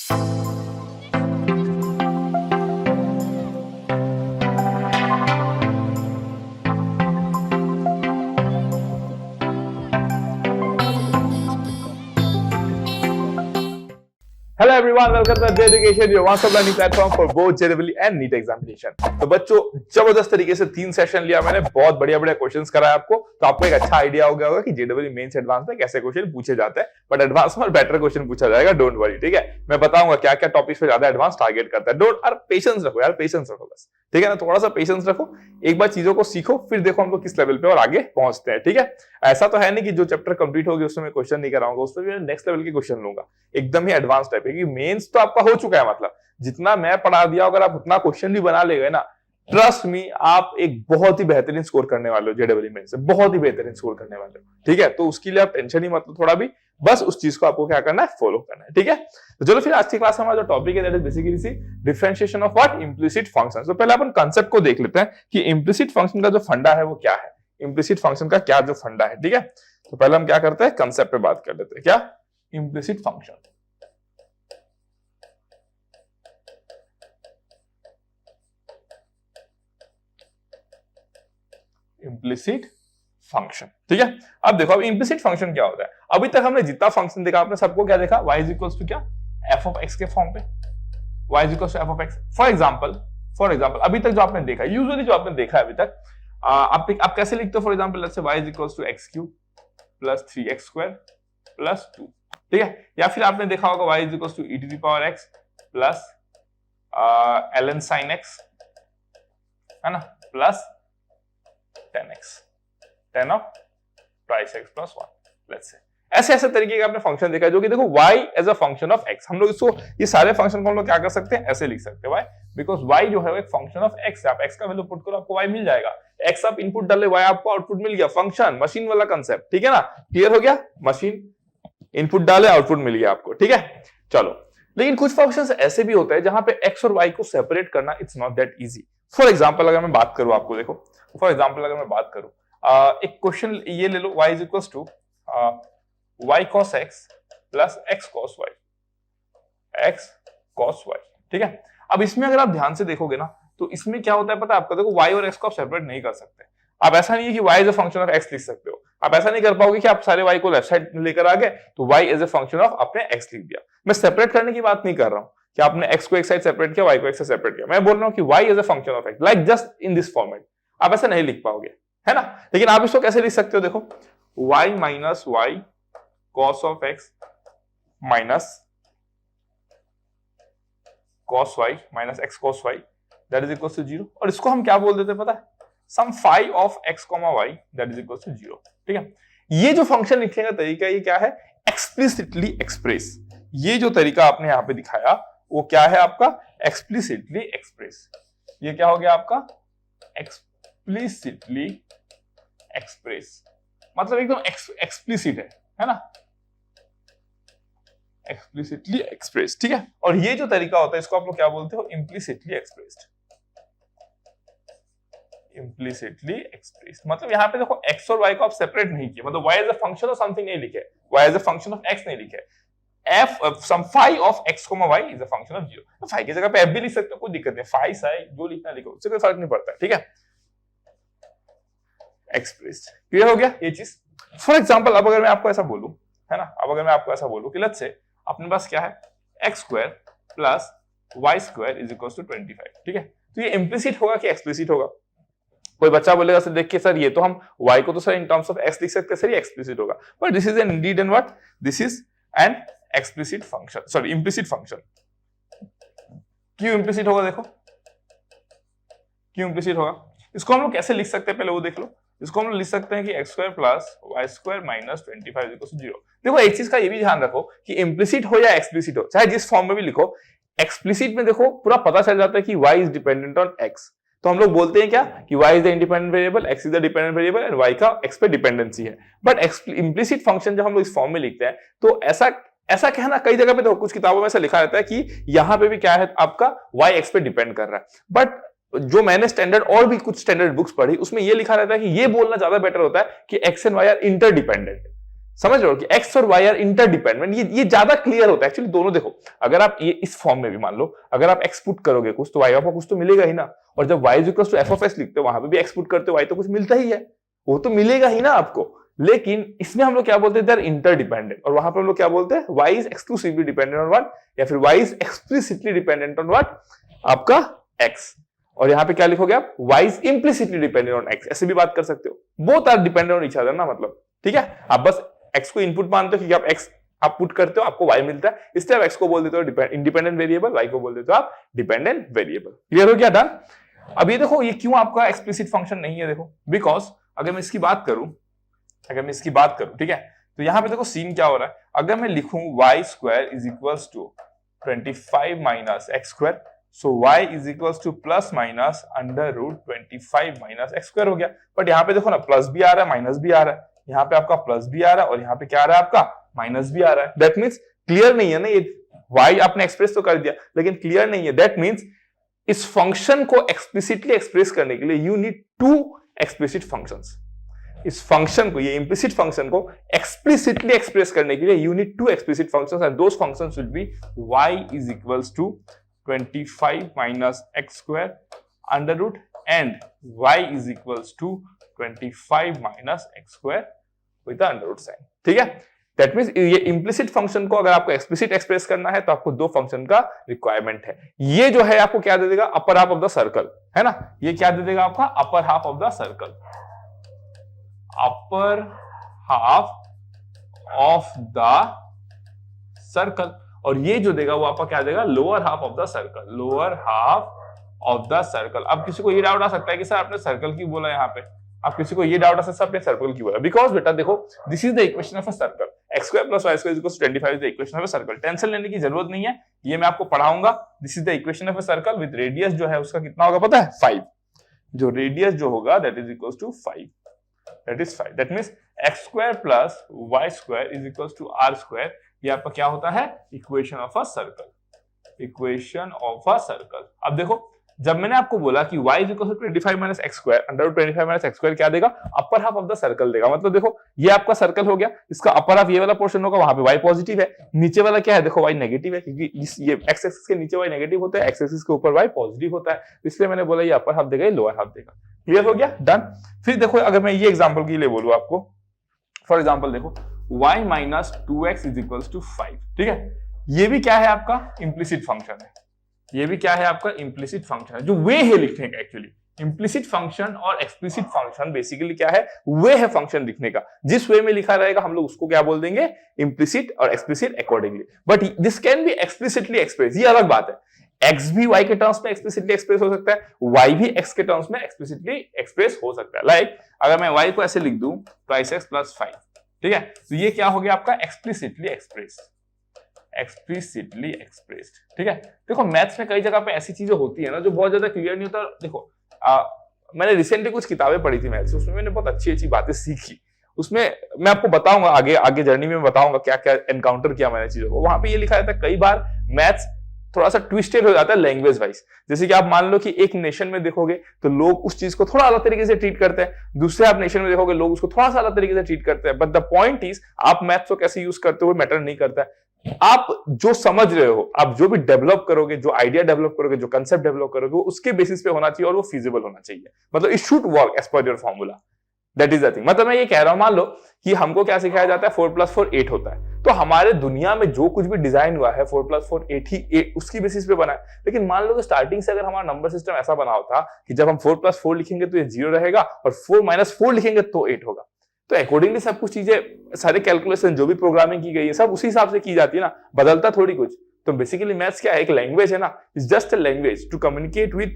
Hello everyone, welcome to the Education, your one-stop learning platform for both JEE and NEET examination. तो बच्चों जबरदस्त तरीके से 3 session लिया मैंने, बहुत बढ़िया क्वेश्चंस कराया आपको, तो आपको एक अच्छा आइडिया हो गया होगा कि JEE मेंस एडवांस में कैसे क्वेश्चन पूछे जाते हैं, बट एडवांस में बेटर क्वेश्चन पूछा जाएगा, डोंट वरी, ठीक है। मैं बताऊंगा क्या क्या टॉपिक्स पे ज्यादा एडवांस टारगेट करता है। डोंट, पेशेंस रखो यार, पेशेंस रखो बस, ठीक है ना। थोड़ा सा पेशेंस रखो, एक बार चीजों को सीखो, फिर देखो हम लोग किस लेवल पे और आगे पहुंचते हैं, ठीक है। ऐसा तो है नहीं कि जो चैप्टर कंप्लीट हो गया उसमें मैं क्वेश्चन नहीं कराऊंगा, उसमें भी नेक्स्ट लेवल के क्वेश्चन लूंगा, एकदम ही एडवांस टाइप है, क्योंकि मेंस तो आपका हो चुका है, मतलब जितना मैं पढ़ा दिया अगर आप उतना क्वेश्चन भी बना ले गए ना, ट्रस्ट मी आप एक बहुत ही बेहतरीन स्कोर करने वाले हो JEE मेंस से, बहुत ही बेहतरीन स्कोर करने वाले हो, ठीक है। तो उसके लिए आप टेंशन ही मत लो थोड़ा भी, बस उस चीज को आपको क्या करना है, फॉलो करना है, ठीक है। तो चलो फिर आज की क्लास में हमारा जो टॉपिक है that is basically see differentiation of what, implicit functions. तो पहले अपन कांसेप्ट को देख लेते हैं कि इम्प्लिसिट फंक्शन का जो फंडा है वो क्या है, इम्प्लिसिट फंक्शन का क्या जो फंडा है, ठीक है। तो पहले हम क्या करते हैं, कांसेप्ट पे बात कर लेते हैं, क्या इम्प्लिसिट फंक्शन। इम्प्लिसिट फंक्शन, ठीक है। अब देखो, अब इम्प्लिसिट फंक्शन क्या होता है। अभी तक हमने जितना फंक्शन देखा, आपने सबको क्या देखा, y इज इक्वल टू क्या, f ऑफ x के फॉर्म पे, y is equal to f of x। For example अभी तक जो आपने देखा, यूजुअली जो आपने देखा है अभी तक, आप कैसे लिखते हो, for example let's say y is equal to x cube plus 3x square plus 2, ठीक है। या फिर आपने देखा होगा y is equal to e to the power x plus ln sin x, है ना, plus 10x, 10 of twice x plus 1, let's say. ऐसे तरीके का आपने फंक्शन देखा जो कि देखो y as a function of x, हम लोग इसको, ये सारे फंक्शन को हम लोग क्या कर सकते हैं, ऐसे लिख सकते हैं, y बिकॉज y जो है वो एक फंक्शन ऑफ x है। आप x का वैल्यू पुट करो आपको y मिल जाएगा, x आप इनपुट डाले y आपको आउटपुट मिल गया, फंक्शन मशीन वाला कांसेप्ट, ठीक है ना, क्लियर हो गया। मशीन इनपुट डाले आउटपुट मिल गया आपको, ठीक है। चलो, लेकिन कुछ फंक्शंस ऐसे भी होते हैं जहां पे x और y को सेपरेट करना it's not that easy. For example अगर मैं बात करूं आपको, देखो फॉर एग्जांपल अगर मैं बात करूं, एक क्वेश्चन ये ले लो, y is equal to y cos x plus x cos y, x cos y, ठीक है। अब इसमें अगर आप ध्यान से देखोगे ना, तो इसमें क्या होता है पता है आपको, देखो y और x को आप सेपरेट नहीं कर सकते। आप ऐसा नहीं है कि y is a function of x लिख सकते हो, आप ऐसा नहीं कर पाओगे कि आप सारे y को लेफ्ट साइड लेकर आ गए तो y is a function of आपने x लिख दिया। मैं सेपरेट करने की बात नहीं कर रहा हूं कि आपने x को एक साइड सेपरेट किया, y को एक साइड सेपरेट किया, मैं बोल रहा हूं कि y is a function of x, like just in this format. आप ऐसा नहीं लिख पाओगे, है ना। लेकिन आप इसको कैसे लिख सकते हो, देखो y minus y cos of x minus cos y minus x cos y that is equal to 0, और इसको हम क्या बोल देते हैं पता है, sum phi of x y that is equal to 0, ठीक है। ये जो फंक्शन लिखने का तरीका ये क्या है, एक्सप्लिसिटली एक्सप्रेस। ये जो तरीका आपने यहां पे दिखाया वो क्या है आपका, एक्सप्लिसिटली एक्सप्रेस। ये क्या हो गया आपका, एक्सप्लिसिटली एक्सप्रेस, मतलब एकदम एक्सप्लिसिट है ना, एक्सप्लिसिटली एक्सप्रेस, ठीक है। और ये जो तरीका होता है इसको आप लोग क्या बोलते हो, इम्प्लिसिटली एक्सप्रेस्ड। इम्प्लिसिटली एक्सप्रेस्ड मतलब यहाँ पे देखो x और y को आप सेपरेट नहीं किए, मतलब y as a function of something नहीं लिखे, y as a function of x नहीं लिखे, f some phi of x, y is a function of 0। तो फाई की जगह पे f भी लिख सकते हो, कोई दिक्कत नहीं, फाई साई जो लिखना लिखो, उससे कोई फर्क नहीं पड़ता, ठीक है। एक्सप्रेस्ड, क्लियर हो गया ये चीज। फॉर एग्जांपल अब अगर मैं आपको ऐसा बोलूं, है ना, अब अगर मैं आपको ऐसा बोलूं कि लेट्स से अपने पास क्या है, x square plus y square is equal to 25, ठीक है। तो ये इम्प्लिसिट होगा कि एक्सप्लिसिट होगा। कोई बच्चा बोलेगा सर देख के सर ये तो हम y को तो sir in terms of x लिख सकते हैं, सर ये एक्सप्लिसिट होगा, but this is N Indeed and what, this is an explicit function, sorry implicit function. क्यों इम्प्लिसिट होगा, देखो क्यों इम्प्लिसिट होगा, इसको हम लोग कैसे लिख सकते हैं पहले वो देख लो। इसको हम लोग लिख सकते हैं कि x square plus y square minus 25 is equal to 0। देखो एक चीज का ये भी ध्यान रखो कि इम्प्लिसिट हो या एक्सप्लिसिट हो, चाहे जिस फॉर्म में भी लिखो, एक्सप्लिसिट में देखो पूरा पता चल जाता है कि y is dependent on x। तो हम लोग बोलते हैं क्या कि y is the independent variable, x is the dependent variable and y का x पे डिपेंडेंसी है। बट इम्प्लिसिट फंक्शन जब हम लोग इस फॉर्म में लिखते हैं तो ऐसा कहना कई जगह पे तो कुछ किताबों में ऐसा लिखा रहता है कि यहां पे भी क्या है आपका y x पे डिपेंड कर रहा है, बट जो मैंने स्टैंडर्ड और भी कुछ स्टैंडर्ड बुक्स पढ़ी उसमें ये लिखा रहता है कि ये बोलना ज्यादा बेटर होता है कि x and y are interdependent. समझ रहे हो कि x और y आर इंटरडिपेंडेंट। ये ज्यादा क्लियर होता है एक्चुअली। दोनों देखो, अगर आप ये इस फॉर्म में भी मान लो, अगर आप x पुट करोगे कुछ तो y आपको कुछ तो मिलेगा ही ना, और जब y is equal to f of s लिखते हो वहां पे भी x पुट करते हो y तो कुछ मिलता ही है, वो तो मिलेगा ही ना आपको। लेकिन इसमें हम लोग क्या बोलते हैं, दे आर इंटरडिपेंडेंट, और वहां पर हम लोग क्या बोलते हैं, y is exclusively dependent on what, या फिर y is explicitly dependent on what, आपका x। और यहाँ पे क्या लिखोगे आप, y is implicitly dependent on x, ऐसे भी बात कर सकते हो। Both are dependent on each other ना, मतलब ठीक है। आप बस x को इनपुट मानते हो क्योंकि आप x आप पुट करते हो आपको y मिलता है, इसलिए आप x को बोल देते हो इंडिपेंडेंट वेरिएबल, y को बोल देते हो आप डिपेंडेंट वेरिएबल। क्लियर हो गया, डन। अब ये देखो ये क्यों आपका एक्सप्लिसिट फंक्शन नहीं है, देखो बिकॉज अगर मैं इसकी बात करूं, ठीक है, तो यहां पे देखो सीन क्या हो रहा है। अगर मैं लिखूं y square is equals to 25 minus x square, so y is equals to plus minus under root 25 minus x square हो गया। बट यहाँ पे देखो ना, प्लस भी आ रहा है माइनस भी आ रहा है, यहाँ पे आपका प्लस भी आ रहा है और यहाँ पे क्या आ रहा है, आपका माइनस भी आ रहा है। दैट मीन्स क्लियर नहीं है ना, ये y आपने एक्सप्रेस तो कर दिया लेकिन क्लियर नहीं है। दैट मीन्स इस फंक्शन को एक्सप्लिसिटली एक्सप्रेस करने के लिए you need to explicit functions. इस फंक्शन को, ये इम्प्लिसिट फंक्शन को एक्सप्लिसिटली एक्सप्रेस करने के लिए you need to explicit functions, and those functions will be y is equals to 25 minus x square under root and y is equals to 25 minus x square with under root sign. ठीक है, that means ये implicit function को अगर आपको explicit express करना है तो आपको दो फंक्शन का रिक्वायरमेंट है। ये जो है आपको क्या दे देगा, upper half of the circle, है ना, ये क्या दे देगा आपका अपर half of the circle, upper half of the circle, और ये जो देगा वो आपका क्या देगा, lower half of the circle, lower half of the circle. अब किसी को ये डाउट आ सकता है कि सर आपने सर्कल क्यों बोला यहाँ पे, अब किसी को ये डाउट आ सकता है आपने सर्कल क्यों बोला, बिकॉज बेटा देखो this is the equation of a circle, x square plus y square is equal to 25 is the equation of a circle. Tension लेने की जरूरत नहीं है, ये मैं आपको पढ़ाऊंगा। This is the equation of a circle with radius जो है उसका कितना होगा पता है, 5। जो रेडियस जो होगा that is equal to 5, that is 5। That means x square plus y square is equal to r square, ये आपका क्या होता है, equation of a circle, equation of a circle. अब देखो जब मैंने आपको बोला कि y is equal to 25 minus x square under root 25 minus x square क्या देगा, upper half of the circle देगा। मतलब देखो ये आपका सर्कल हो गया, इसका अपर हाफ ये वाला पोर्शन होगा, वहां पे y पॉजिटिव है, नीचे वाला क्या है देखो y नेगेटिव है, क्योंकि ये x एक्सिस के नीचे y नेगेटिव होता है, x एक्सिस के ऊपर y पॉजिटिव होता है, इसलिए मैंने बोला ये अपर हाफ देगा, ये लोअर हाफ देगा। क्लियर हो गया, डन। फिर देखो अगर मैं ये एग्जांपल के लिए बोलूं आपको, फॉर एग्जांपल देखो y minus 2x is equal to 5, ठीक है, ये भी क्या है आपका इम्प्लिसिट फंक्शन है, ये भी क्या है आपका इम्प्लिसिट फंक्शन है। जो वे है लिखने का, एक्चुअली इम्प्लिसिट फंक्शन और एक्सप्लिसिट फंक्शन बेसिकली क्या है, वे है फंक्शन लिखने का, जिस वे में लिखा रहेगा हम लोग उसको क्या बोल देंगे, इम्प्लिसिट और explicit accordingly. But this can be explicitly express, ये अलग बात है। x भी y के टर्म्स में एक्सप्लिसिटली एक्सप्रेस हो सकता है, y भी x के टर्म्स में एक्सप्लिसिटली एक्सप्रेस हो सकता है। लाइक अगर मैं y को ऐसे लिख दूं ट्वाइस x प्लस 5, ठीक है, तो ये क्या हो गया आपका एक्सप्लिसिटली एक्सप्रेस, एक्सप्लिसिटली एक्सप्रेस्ड। ठीक है, देखो मैथ्स में कई जगह पे ऐसी चीजें होती है ना जो बहुत ज्यादा क्लियर नहीं होता। देखो मैंने रिसेंटली कुछ किताबें पढ़ी थी मैथ्स, उसमें मैंने बहुत अच्छी अच्छी बातें सीखी, उसमें मैं आपको बताऊंगा आगे आगे जर्नी में बताऊंगा क्या क्या एनकाउंटर किया मैंने चीजों को। वहां पे ये लिखा रहता है कई बार मैथ्स थोड़ा सा ट्विस्टेड हो जाता है लैंग्वेज वाइज। जैसे कि आप मान लो कि एक नेशन में देखोगे तो लोग उस चीज को थोड़ा अलग तरीके से ट्रीट करते हैं, दूसरे आप नेशन में देखोगे लोग उसको थोड़ा सा अलग तरीके से ट्रीट करते हैं। बट द पॉइंट इज आप मैथ्स को कैसे यूज करते हो मैटर नहीं करता है, आप जो समझ रहे हो, आप जो भी डेवलप करोगे, जो आइडिया डेवलप करोगे, जो कंसेप्ट डेवलप करोगे, वो उसके बेसिस पे होना चाहिए और वो फिजिबल होना चाहिए। मतलब it should work as per your formula, that is the thing. मतलब मैं ये कह रहा हूं, मान लो कि हमको क्या सिखाया जाता है 4 + 4 8 होता है, तो हमारे दुनिया में जो कुछ भी डिजाइन हुआ है 4 + 4 8 ही 8 उसकी बेसिस पे बना है। लेकिन मान लो कि स्टार्टिंग से अगर हमारा नंबर सिस्टम ऐसा बना होता कि जब हम 4 + 4 लिखेंगे तो ये 0 रहेगा और 4 - 4 लिखेंगे तो 8 होगा, तो अकॉर्डिंगली सब कुछ चीजें, सारे कैलकुलेशन जो भी प्रोग्रामिंग की गई है सब उसी हिसाब से की जाती है ना, बदलता थोड़ी कुछ। तो बेसिकली मैथ्स क्या है, एक लैंग्वेज है ना, it's just a language to communicate with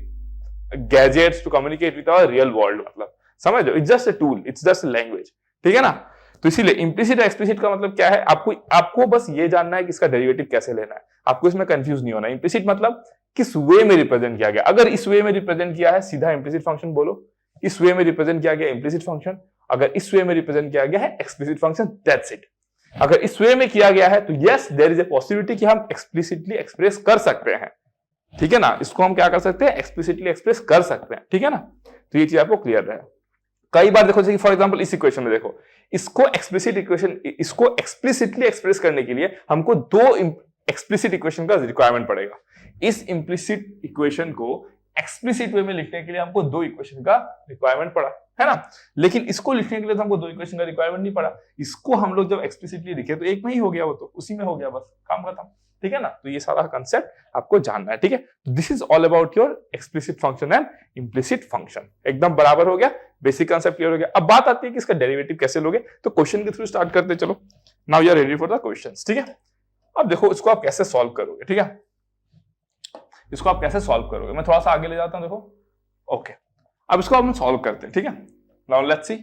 gadgets, to communicate with our real world. मतलब समझ लो, it's just a tool, it's just a language, ठीक है ना। तो इसीलिए इम्प्लिसिट और एक्सप्लिसिट का मतलब क्या है, आपको बस ये जानना है कि इसका डेरिवेटिव कैसे लेना है, आपको इसमें कंफ्यूज नहीं होना। इम्प्लिसिट मतलब किस वे में रिप्रेजेंट किया गया, अगर इस वे में रिप्रेजेंट किया है सीधा इम्प्लिसिट फंक्शन बोलो, इस वे में रिप्रेजेंट किया गया इम्प्लिसिट फंक्शन, अगर इस वे में रिप्रेजेंट किया गया है एक्सप्लिसिट फंक्शन, दैट्स इट। अगर इस वे में किया गया है तो yes there is a possibility कि हम एक्सप्लिसिटली एक्सप्रेस कर सकते हैं, ठीक है ना, इसको हम क्या कर सकते हैं, एक्सप्लिसिटली एक्सप्रेस कर सकते हैं, ठीक है ना। तो ये चीज आपको क्लियर रहे। कई बार देखो जैसे फॉर एग्जांपल इस इक्वेशन में देखो, इसको एक्सप्लिसिटली एक्सप्रेस करने के लिए हमको दो एक्सप्लिसिट इक्वेशन का रिक्वायरमेंट पड़ेगा। इस इम्प्लिसिट इक्वेशन को एक्सप्लिसिट वे में लिखने के लिए हमको दो इक्वेशन का रिक्वायरमेंट पड़ा, है ना। लेकिन इसको लिखने के लिए तो हमको दो इक्वेशन का रिक्वायरमेंट नहीं पड़ा। इसको हम लोग जब एक्सप्लिसिटली लिखे तो एक में ही हो गया, वो तो उसी में हो गया, बस काम खत्म, ठीक है ना। तो ये सारा कंसेप्ट आपको जानना है, ठीक है। This is all about your explicit function and implicit function. एकदम बराबर हो गया, बेसिक कंसेप्ट क्लियर हो गया। अब बात आती है कि इसका डेरिवेटिव कैसे लोगे, तो क्वेश्चन के थ्रू स्टार्ट करते चलो। Now you are ready for the questions, ठीक है। अब देखो इसको आप कैसे सॉल्व करोगे, ठीक है। इसको आप कैसे सॉल्व करोगे, मैं थोड़ा सा आगे ले जाता हूं, देखो। ओके, अब इसको हम सॉल्व करते हैं, ठीक है। Now let's see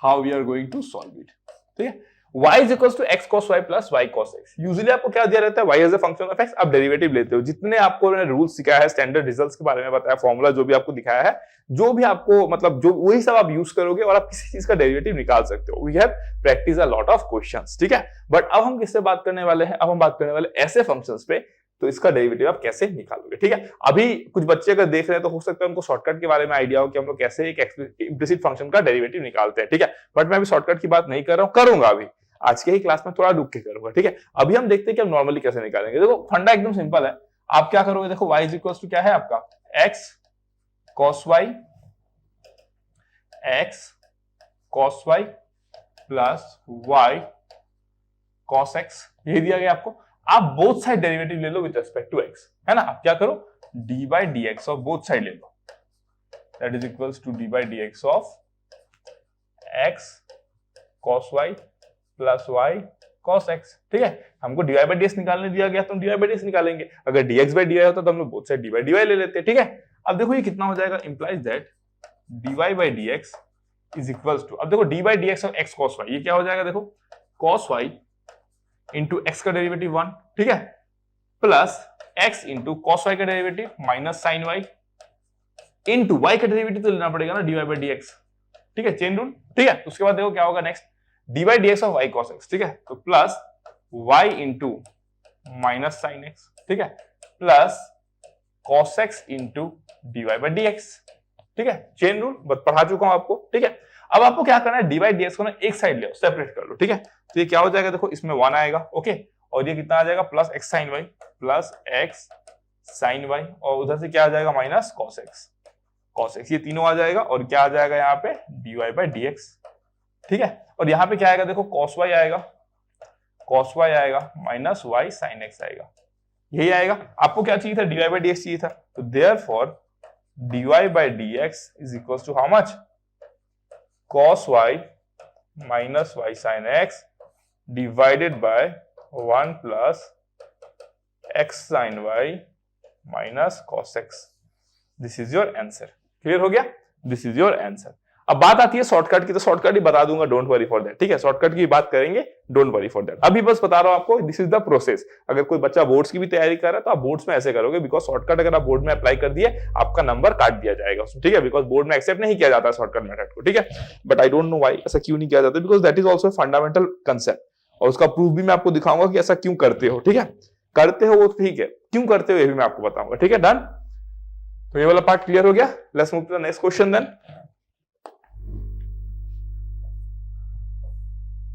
how we are going to solve it, ठीक है। y is equals to x cos y plus y cos x। Usually आपको क्या दिया रहता है, y as a function of x, आप डेरिवेटिव लेते हो। जितने आपको मैंने रूल्स सिखाया है, स्टैंडर्ड रिजल्ट्स के बारे में बताया, फॉर्मूला जो भी आपको दिखाया है, जो भी आपको मतलब जो वही सब आप यूज करोगे और आप किसी चीज का डेरिवेटिव निकाल सकते हो। We have practice a lot of questions, ठीक है। बट अब हम किससे बात करने वाले हैं, अब हम बात करने वाले ऐसे फंक्शंस पे, तो इसका डेरिवेटिव आप कैसे निकालोगे, ठीक है। अभी कुछ बच्चे अगर देख रहे हैं तो हो सकता है उनको शॉर्टकट के बारे में आइडिया हो कि हम लोग कैसे एक इम्प्लिसिट फंक्शन का डेरिवेटिव निकालते हैं, ठीक है। बट मैं अभी शॉर्टकट की बात नहीं कर रहा हूं, करूंगा अभी आज के ही क्लास में थोड़ा रुक के करूंगा, ठीक है। अभी हम देखते हैं कि हम नॉर्मली कैसे निकालेंगे। देखो फंडा एकदम सिंपल है। आप क्या करोगे, देखो y इज इक्वल्स टू क्या है आपका x cos y plus y cos x, ये दिया गया आपको। आप बोथ साइड डेरिवेटिव ले लो विद रिस्पेक्ट टू x, है ना। आप क्या करो, d by dx of both side ले लो, that is equals to d by dx of x cos y plus y cos x, ठीक है। हमको dy by dx निकालने दिया गया तो हम dy by dx निकालेंगे। अगर dx by dy होता तो हम लोग both side dy by dy ले लेते, ठीक है। अब देखो ये कितना हो जाएगा, implies that dy by dx is equals to, अब देखो d by dx of x cos y, ये क्या हो जाएगा, देखो cos y इंटू x का डेरिवेटिव 1, ठीक है, plus x into cos y का derivative minus sin y into y का डेरिवेटिव तो लेना पड़ेगा ना dy by dx, ठीक है, चेन रूल, ठीक है। उसके बाद देखो क्या होगा next, dy by dx of y cos x, ठीक है, तो plus y into minus sin x, ठीक है, plus cos x into dy by dx, ठीक है, चेन रूल पढ़ा चुका हूं आपको, ठीक है। अब आपको क्या करना है, dy by dx को ना एक साइड ले सेपरेट कर लो, ठीक है। तो ये क्या हो जाएगा, देखो इसमें 1 आएगा, ओके, और ये कितना आ जाएगा, plus x sin y plus x sin y, और उधर से क्या आ जाएगा, माइनस cos x, ये तीनों आ जाएगा, और क्या आ जाएगा यहाँ पे dy by dx, ठीक है। और यहाँ पे क्या आएगा, देखो cos y आएगा माइनस y sin x आएगा, यही आएगा। आपको क्या चाहिए था, dy by dx चाहिए था, तो therefore dy by dx is equals to how much, cos y minus y sin x divided by 1 plus x sin y minus cos x। This is your answer. Clear हो गया, this is your answer. अब बात आती है shortcut की, तो shortcut ही बता दूंगा, डोंट वरी फॉर दैट, ठीक है। शॉर्टकट की बात करेंगे, डोंट वरी फॉर दैट। अभी बस बता रहा हूं आपको, दिस इज द प्रोसेस। अगर कोई बच्चा बोर्ड्स की भी तैयारी कर रहा है तो आप बोर्ड्स में ऐसे करोगे, बिकॉज शॉर्टकट अगर आप बोर्ड में अप्लाई कर दिए आपका नंबर काट दिया जाएगा उसमें, ठीक है, बिकॉज बोर्ड में एक्सेप्ट नहीं किया जाता शॉर्टकट मेथड को, ठीक है। But I don't know why ऐसा क्यों नहीं किया जाता, because that is also fundamental concept, और उसका प्रूफ भी मैं आपको दिखाऊंगा कि ऐसा क्यों करते हो, ठीक है। करते हो वो ठीक है, क्यों करते हो ये भी मैं आपको बताऊंगा, ठीक है। डन, तो ये वाला पार्ट क्लियर हो गया। Let's move to the next question then.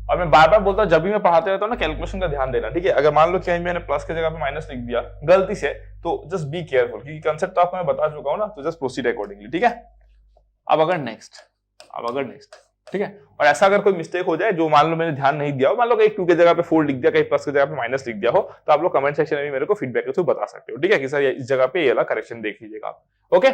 और मैं बार बार बोलता हूं, जब भी मैं पढ़ाते रहता हूं ना, कैलकुलेशन का ध्यान देना, ठीक है। अगर मान लो कहीं मैंने प्लस की जगह पे माइनस लिख दिया गलती से, तो जस्ट बी केयरफुल, क्योंकि कंसेप्ट तो आपको मैं बता चुका हूं ना, तो जस्ट प्रोसीड अकॉर्डिंगली, ठीक है। अब अगर नेक्स्ट, ठीक है, और ऐसा अगर कोई मिस्टेक हो जाए जो मान लो मैंने ध्यान नहीं दिया हो, मान लो कहीं 2 की जगह पे 4 लिख दिया, कहीं प्लस की जगह पे माइनस लिख दिया हो, तो आप लोग कमेंट सेक्शन में मेरे को फीडबैक के थ्रू बता सकते हो, ठीक है, कि सर इस जगह पे ये वाला करेक्शन देख लीजिएगा आप, okay.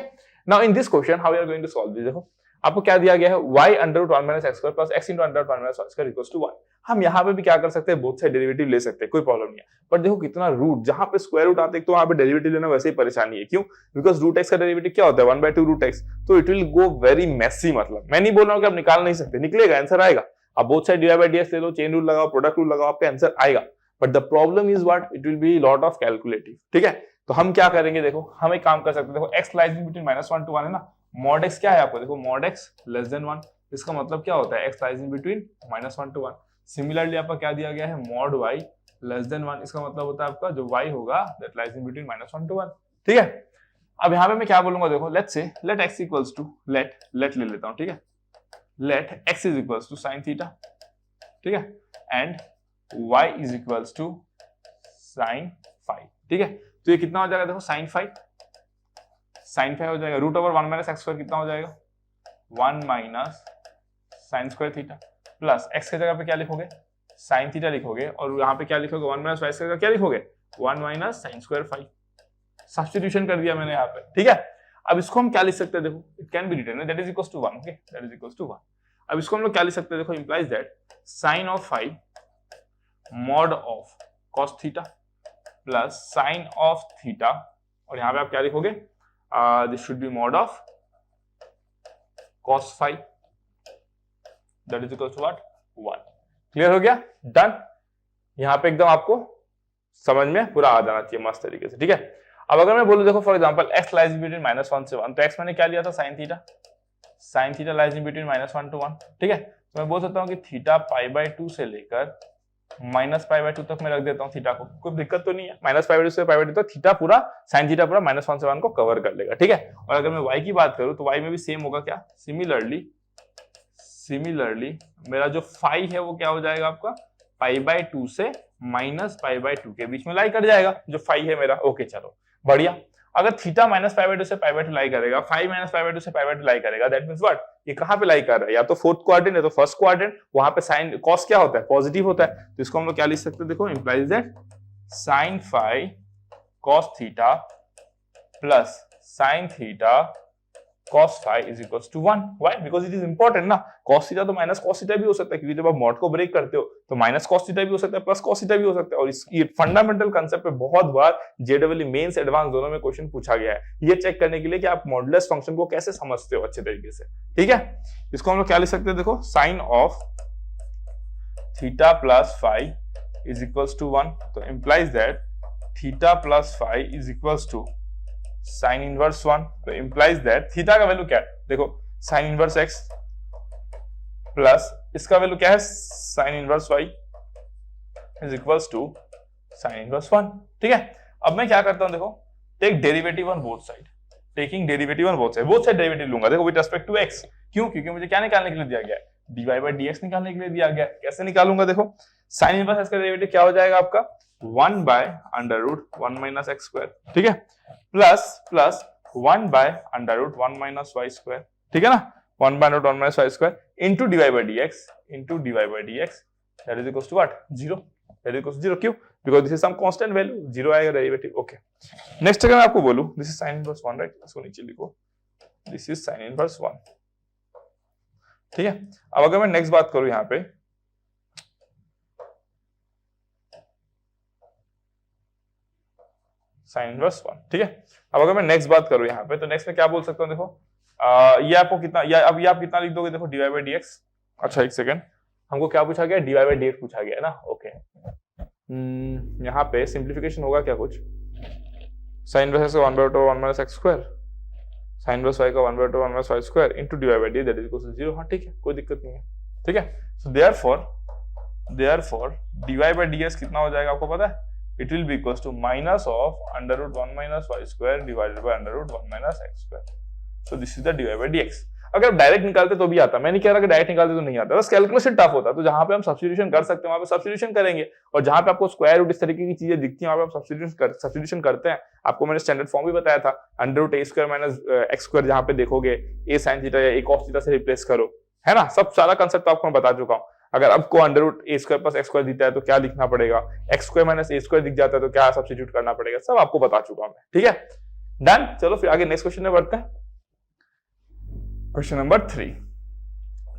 Now in this question how we are going to solve this, देखो आपको क्या दिया गया है, y under root 1 minus x square plus x into under root 1 minus y square equals to 1। हम यहाँ पे भी क्या कर सकते हैं, बोथ साइड डेरिवेटिव ले सकते हैं, कोई प्रॉब्लम नहीं है। बट देखो कितना रूट, जहां पे स्क्वायर रूट आते हैं तो वहां पे डेरिवेटिव लेना वैसे ही परेशानी है, क्यों, बिकॉज रूट x का डेरिवेटिव क्या होता है, 1/2 रूट x, तो it will go very messy. मतलब मैं नहीं बोल रहा हूँ कि आप निकाल नहीं सकते, निकलेगा, आंसर आएगा। आप both side dy by dx ले लो, चेन रूल लगाओ, प्रोडक्ट रूल लगाओ, आपका आंसर आएगा। But the problem is what, it will be lot of calculative, ठीक है। तो हम क्या करेंगे, देखो हम एक काम कर सकते हैं, देखो x लाइज बिटवीन -1 to 1 है ना, mod x क्या है आपको, देखो mod x लेस देन 1, इसका मतलब क्या होता है, x lies in between -1 to 1। Similarly आपका क्या दिया गया है, mod y लेस देन 1, इसका मतलब होता है आपका जो y होगा that lies in between -1 to 1, ठीक है। अब यहाँ पे मैं क्या बोलूंगा, देखो let's say let x equals to let ले लेता हूँ, ठीक है, let x is equals to sine theta, ठीक है, and y is equals to sine phi, ठीक है। तो ये कितना हो जाएगा देखो, साइन फाइव हो जाएगा, root over 1 minus x square कितना हो जाएगा, 1 minus sine square theta, plus x की जगह पे क्या लिखोगे, साइन थीटा लिखोगे, और यहाँ पे क्या लिखोगे, 1 माइनस वाई स्क्वायर, क्या लिखोगे, 1 minus sine square five. Substitution कर दिया मैंने यहाँ पे, ठीक है। अब इसको हम क्या लिख सकते हैं, देखो it can be written that is equals to 1, okay, that is equals to 1। अब इसको हम लोग क्या लिख सकते हैं, देखो implies that sine of phi mod of cos theta plus sine of theta, और यहाँ पे आप क्या लिखोगे, this should be mod of cos phi, that is equals to what, 1। Clear हो गया, डन। यहाँ पे एकदम आपको समझ में पूरा आ जाना चाहिए मस्त तरीके से, ठीक है। अब अगर मैं बोलूं देखो for example x lies between -1 से 1, तो x मैंने क्या लिया था, sine theta lies between -1 to 1, ठीक है। तो मैं बोल सकता हूँ कि थीटा π/2 से लेकर -π/2 तक मैं रख देता हूँ थीटा को, कोई दिक्कत तो नहीं है, -π/2 से π/2 तक थीटा पूरा, साइन थीटा पूरा -1 से 1 को कवर कर लेगा, ठीक है। और अगर मैं y की बात करूं तो y में भी सेम होगा, क्या, सिमिलरली मेरा जो फाई है वो क्या हो जाएगा आपका, π/2 से -π/2 के बीच में लाई कर जाएगा जो फाई है मेरा, ओके चलो बढ़िया। अगर थीटा -π/2 से π/2 लाई करेगा, फाई -π/2 से π/2 लाई करेगा, दैट मींस व्हाट, ये कहां पे लाई कर रहा है, या तो फोर्थ क्वाड्रेंट है तो फर्स्ट क्वाड्रेंट, वहां पे साइन कॉस क्या होता है, पॉजिटिव होता है, तो इसको हम लोग क्या लिख सकते हैं, देखो implies that sine phi cos theta plus sine theta cos phi is equals to 1. Why? Because it is important ना, cos थीटा तो माइनस cos थीटा भी हो सकता है, क्योंकि जब आप मॉड को ब्रेक करते हो तो माइनस cos थीटा भी हो सकता है, प्लस cos थीटा भी हो सकता है। और इसकी फंडामेंटल कंसेप्ट पे बहुत बार जेडब्ल्यू मेंस एडवांस दोनों में क्वेश्चन पूछा गया है, ये चेक करने के लिए कि आप मॉडुलस फंक्शन को कैसे समझते हो अच्छे तरीके से, ठीक है। इसको हम लोग क्या लिख सकते हैं, देखो sine of theta plus phi is equals to 1, तो implies that theta plus phi is equals to sine inverse 1, तो इंप्लाइज दैट थीटा का वैल्यू क्या है, देखो साइन इनवर्स x प्लस इसका वैल्यू क्या है, sine inverse y is equals to sine inverse 1, ठीक है। अब मैं क्या करता हूं, देखो take derivative on both side, taking derivative on both side derivative लूंगा, देखो विद रिस्पेक्ट टू x, क्यों, क्योंकि मुझे क्या निकालने के लिए दिया गया है, dy/dx निकालने के लिए दिया गया है। कैसे निकालूंगा, देखो साइन इनवर्स x का डेरिवेटिव क्या हो जाएगा आपका, 1/√1 माइनस x स्क्वायर, ठीक है, प्लस 1/√1 माइनस y स्क्वायर, ठीक है ना, 1/√1 minus y square into dy/dx that is equals to what, 0, that is equals to 0, क्यों, because this is some constant value, 0 आएगा डेरिवेटिव, ओके। नेक्स्ट अगर मैं आपको बोलूं this is sine inverse 1, right, इसको नीचे लिखो, दिस इज साइन इनवर्स 1, ठीक है। अब अगर मैं नेक्स्ट बात करूं यहां पे, साइन इनवर्स 1, ठीक है। अब अगर मैं नेक्स्ट बात करूं यहाँ पे, तो नेक्स्ट में क्या बोल सकता हूँ, देखो ये आपको कितना, या अब ये आप कितना लिख दोगे, देखो dy/dx, अच्छा एक सेकंड, हमको क्या पूछा गया, dy/dx पूछा गया है ना, ओके। यहाँ पे सिंप्लीफिकेशन होगा क्या कुछ, साइन इनवर्स का 1/1 minus x square, sine inverse y का 1/1 minus y square into dy/dx that is equal to 0, हाँ ठीक है, कोई दिक्कत नहीं है, ठीक है। सो देयरफॉर dy/dx कितना हो जाएगा आपको पता है, it will be equals to minus of √1 minus y square divided by √1 minus x square. So this is the dy/dx. अगर डायरेक्ट निकालते तो भी आता, मैं नहीं कह रहा कि डायरेक्ट निकालते तो नहीं आता, बस कैलकुलेशन टफ होता, तो जहां पे हम सब्स्टिट्यूशन कर सकते हैं वहां पे सब्स्टिट्यूशन करेंगे, और जहां पे आपको स्क्वायर रूट इस तरीके की चीजें दिखती हैं वहां पे आप सब्स्टिट्यूशन करते हैं। आपको मैंने स्टैंडर्ड फॉर्म भी बताया था, √a² माइनस x स्क्वायर, जहां पे देखोगे a sin थीटा या a cos थीटा से रिप्लेस करो, है ना, सब सारा कंसेप्ट आपको मैं बता चुका हूं। अगर आपको √a² प्लस x स्क्वायर दिखता है तो क्या लिखना पड़ेगा, x² माइनस a² दिख जाता है तो क्या सब्स्टिट्यूट करना पड़ेगा, सब आपको बता चुका हूं मैं, ठीक है, डन। चलो फिर आगे नेक्स्ट क्वेश्चन में बढ़ते हैं, क्वेश्चन नंबर 3।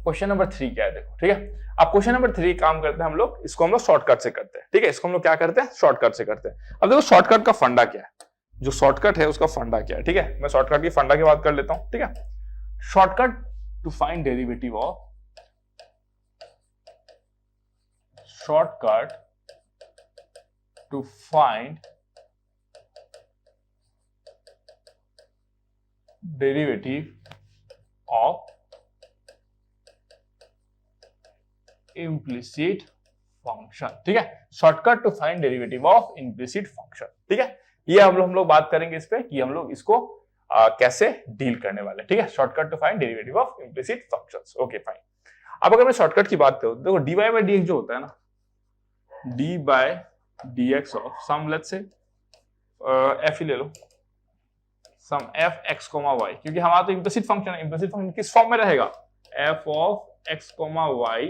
क्वेश्चन नंबर 3 क्या है, देखो, ठीक है। अब क्वेश्चन नंबर 3 काम करते हैं हम लोग, इसको हम लोग शॉर्टकट से करते हैं, ठीक है, इसको हम लोग क्या करते हैं, शॉर्टकट से करते हैं। अब देखो शॉर्टकट का फंडा क्या है, जो शॉर्टकट है उसका फंडा क्या है, ठीक है, मैं शॉर्टकट की फंडा की बात कर लेता हूं, ठीक है। Shortcut to find derivative of, shortcut to find derivative of implicit function, ठीक है, shortcut to find derivative of implicit function, ठीक है। ये हम लोग बात करेंगे इस पे कि हम लोग इसको कैसे डील करने वाले, ठीक है, shortcut to find derivative of implicit functions, okay fine. अब अगर मैं शॉर्टकट की बात करूं, देखो dy बाय dx जो होता है ना, d by dx of some let's say f ही ले लो, सम f x, y, क्योंकि हमारा तो इम्प्लिसिट फंक्शन है, इम्प्लिसिट फंक्शन किस फॉर्म में रहेगा, f ऑफ x, y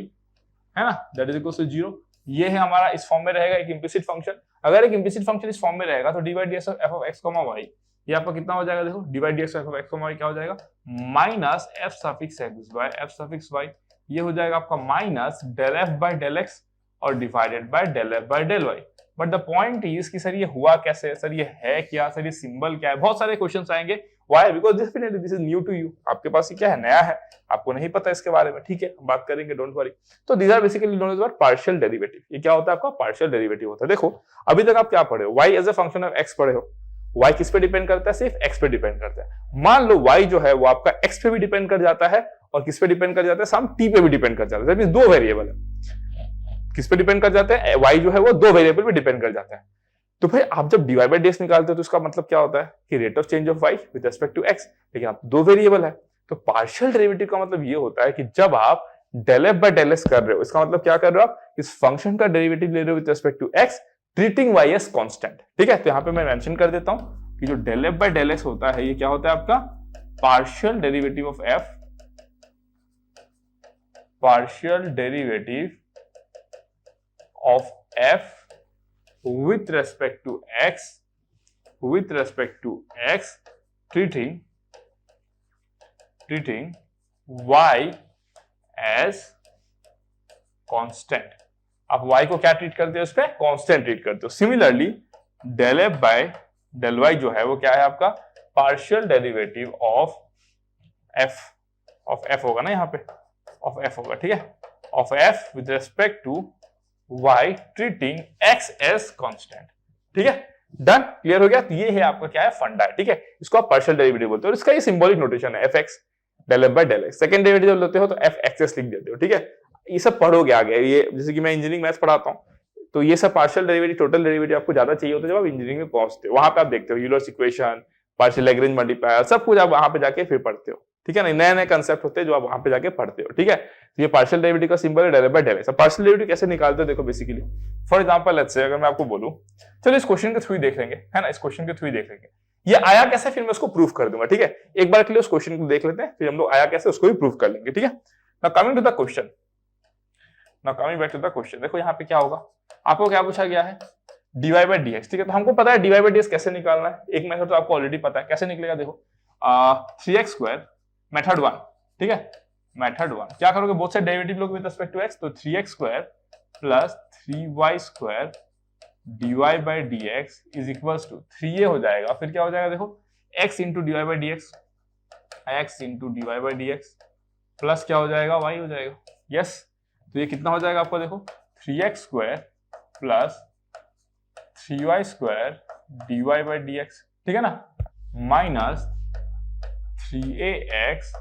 है ना, दैट इज इक्वल टू 0। ये है हमारा इस फॉर्म में रहेगा एक इम्प्लिसिट फंक्शन। अगर एक इम्प्लिसिट फंक्शन इस फॉर्म में रहेगा तो dy by dx of f of x, y ये आपका कितना हो जाएगा, देखो dy by dx of f of x, y क्या हो जाएगा, minus f suffix x by f suffix y, ये हो जाएगा आपका minus del f by del x और divided by del f by del y। But the point is कि sir ये हुआ कैसे, सर ये है क्या, सर ये सिंबल क्या है, बहुत सारे क्वेश्चंस आएंगे। Why? Because definitely this is new to you, आपके पास ये क्या है, नया है, आपको नहीं पता इसके बारे में, ठीक है, बात करेंगे, डोंट वरी। तो these are basically known as partial derivative. ये क्या होता है आपका, पार्शियल डेरिवेटिव होता है। देखो अभी तक आप क्या पढ़े हो, y as a function of x पढ़े हो। y किस पे डिपेंड करता है, सिर्फ x पे डिपेंड करता है। मान लो y जो है वो आपका x पे भी डिपेंड कर जाता है और किस पे डिपेंड कर जाता है, सम t पे भी डिपेंड कर जाता है, दैट मींस दो वेरिएबल है, किस पे डिपेंड कर जाते हैं, y जो है वो दो वेरिएबल पे डिपेंड कर जाता है। तो भाई आप जब dy बाय dx निकालते हो तो इसका मतलब क्या होता है कि rate of change of y with respect to x, लेकिन आप दो वेरिएबल है। तो पार्शियल डेरिवेटिव का मतलब ये होता है कि जब आप del f by del x कर रहे हो, इसका मतलब क्या कर रहे हो, आप इस फंक्शन का डेरिवेटिव ले रहे हो with respect to x, treating y as constant, ठीक है। तो यहाँ पे मैं मेंशन कर देता हूं कि जो del f by del x होता है ये क्या होता है आपका partial derivative of f, partial derivative of f with respect to x, with respect to x, treating y as constant। आप y को क्या ट्रीट करते हो, उस पे कांस्टेंट ट्रीट करते हो। Similarly del f by del y जो है वो क्या है आपका पार्शियल डेरिवेटिव ऑफ f होगा ना, यहाँ पे ऑफ f होगा, ठीक है, of f with respect to y treating x as constant, ठीक है, डन, क्लियर हो गया। तो ये है आपका क्या है, फंडा है, ठीक है, इसको आप पार्शियल डेरिवेटिव बोलते हो और इसका ये सिंबॉलिक नोटेशन है fx del f by del x। Second derivative लेते हो तो fxs लिख देते हो, ठीक है। ये सब पढ़ोगे आगे, ये जैसे कि मैं इंजीनियरिंग मैथ्स पढ़ाता हूं तो ये सब पार्शियल डेरिवेटिव, टोटल डेरिवेटिव आपको ज्यादा चाहिए होता है जब आप इंजीनियरिंग में पहुंचते हो, वहां पे आप देखते हो Euler's equation, partial Lagrange multiplier, सब कुछ आप वहां पे जाके फिर पढ़ते हो, ठीक है ना, नए नए कंसेप्ट होते हैं जो आप वहां पे जाके पढ़ते हो, ठीक है। तो ये पार्शियल डेरिवेटिव का सिंबल है del f by del x। Partial derivative कैसे निकालते हो, देखो बेसिकली फॉर एग्जांपल लेट्स से अगर मैं आपको बोलूं, चलो इस क्वेश्चन के थ्रू ही देख लेंगे, है ना, इस क्वेश्चन के थ्रू ही देख लेंगे ये आया कैसे, फिर मैं उसको प्रूफ कर दूंगा, ठीक है। एक बार के लिए उस क्वेश्चन को देख लेते हैं, फिर हम लोग आया कैसे उसको भी प्रूफ कर लेंगे, ठीक है। Now coming to the question, now coming back to the question, देखो यहाँ पे क्या होगा, आपको क्या पूछा गया है, dy बाय dx, ठीक है। तो हमको पता है dy बाय dx कैसे निकालना है, एक मेथड तो आपको ऑलरेडी पता है कैसे निकलेगा, देखो 3x स्क्वायर मेथड 1, ठीक है, मेथड 1 क्या करोगे, बोथ साइड डेरिवेटिव लोगे विद रिस्पेक्ट टू x, तो 3x square plus 3y square dy by dx is equals to 3a हो जाएगा, फिर क्या हो जाएगा, देखो x into dy by dx, x into dy by dx plus क्या हो जाएगा, y हो जाएगा, यस। तो ये कितना हो जाएगा आपको, देखो 3x square plus 3y square dy by dx, ठीक है ना, minus 3ax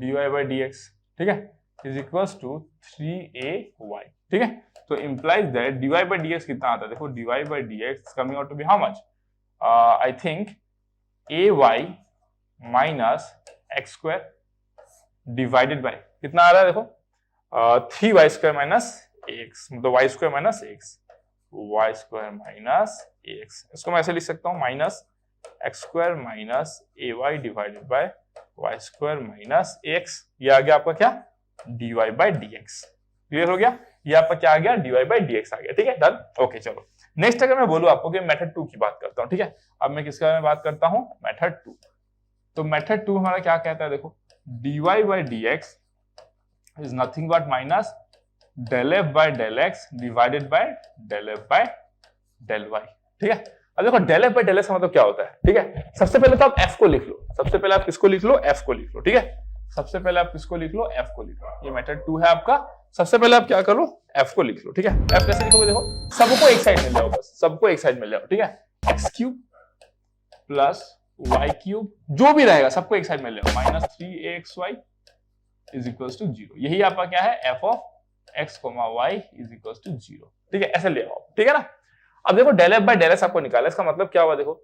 dy by dx, ठीक है, इज इक्वल्स टू 3ay, ठीक है। तो implies that dy by dx कितना आता है, देखो dy by dx coming out to be how much, I think ay minus x square divided by कितना आ रहा है, देखो 3y स्क्वायर माइनस x, मतलब y square minus x, y square minus ax, इसको मैं ऐसे लिख सकता हूं minus x square minus ay divided by y square minus ax, ये आ गया आपका क्या, dy बाय dx, क्लियर हो गया, ये आपका क्या आ गया, dy बाय dx आ गया, ठीक है, डन, ओके। चलो नेक्स्ट अगर मैं बोलूं आपको कि मेथड 2 की बात करता हूं, ठीक है, अब मैं किसके बारे में बात करता हूं, मेथड 2। तो मेथड 2 हमारा क्या कहता है, देखो dy by dx is nothing but minus del f by del x divided by del f by del y, ठीक है। अब देखो del f by del x का मतलब क्या होता है, ठीक है। सबसे पहले तो आप f को लिख लो, सबसे पहले आप किसको लिख लो, f को लिख लो, ठीक है, सबसे पहले आप किसको लिख लो, f को लिख लो, ये मेथड 2 है आपका। सबसे पहले आप क्या करो, f को लिख लो, ठीक है। f कैसे लिखोगे, देखो सबको एक साइड मिल जाओ, बस सबको एक साइड मिल जाओ, ठीक है, x cube plus y cube जो भी रहेगा सबको एक साइड मिल जाओ, minus 3axy is equals to 0, यही आपका क्या है, f of x, y is equals to 0, ठीक है, ऐसे ले आओ, ठीक है ना। अब देखो del f by del x आपको निकाला, इसका मतलब क्या हुआ, देखो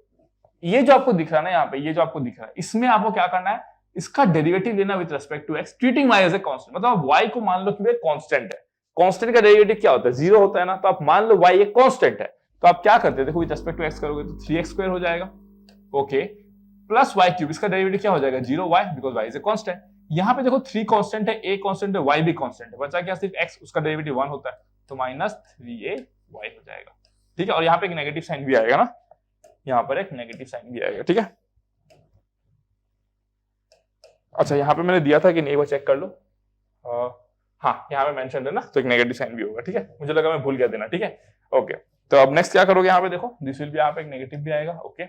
ये जो आपको दिख रहा है ना यहाँ पे, ये जो आपको दिख रहा है, इसमें आपको क्या करना है, इसका डेरिवेटिव लेना with respect to x, treating y as a constant. मतलब वाई को मान लो कि कांस्टेंट है, कांस्टेंट का डेरिवेटिव क्या होता है, जीरो होता है ना, तो आप मान लो वाई एक कांस्टेंट है, तो आप क्या करते हैं, देखो विद रिस्पेक्ट टू एक्स करोगे तो 3x² हो जाएगा, ओके, प्लस वाई क्यूब, इसका डेरिवेटिव क्या हो जाएगा, 0y, because y is a constant. यहाँ पे देखो 3 कांस्टेंट है, a कांस्टेंट है, y भी कांस्टेंट है, बचा क्या सिर्फ x, उसका डेरिवेटिव 1 होता है, तो -3ay हो जाएगा, ठीक है। और यहाँ पे एक नेगेटिव साइन भी आएगा ना, यहाँ पर एक नेगेटिव साइन भी आएगा, ठीक है। अच्छा, यहाँ पे मैंने दिया था कि नहीं, वो चेक कर लो, हाँ यहाँ पे मेंशन है ना, तो एक नेगेटिव साइन भी होगा, ठीक है, मुझे लगा मैं भूल गया देना, ठीक है, ओके। तो अब नेक्स्ट क्या करोगे, यहाँ पे देखो दिस विल भी, यहाँ पे एक नेगेटिव भी आएगा, ओके।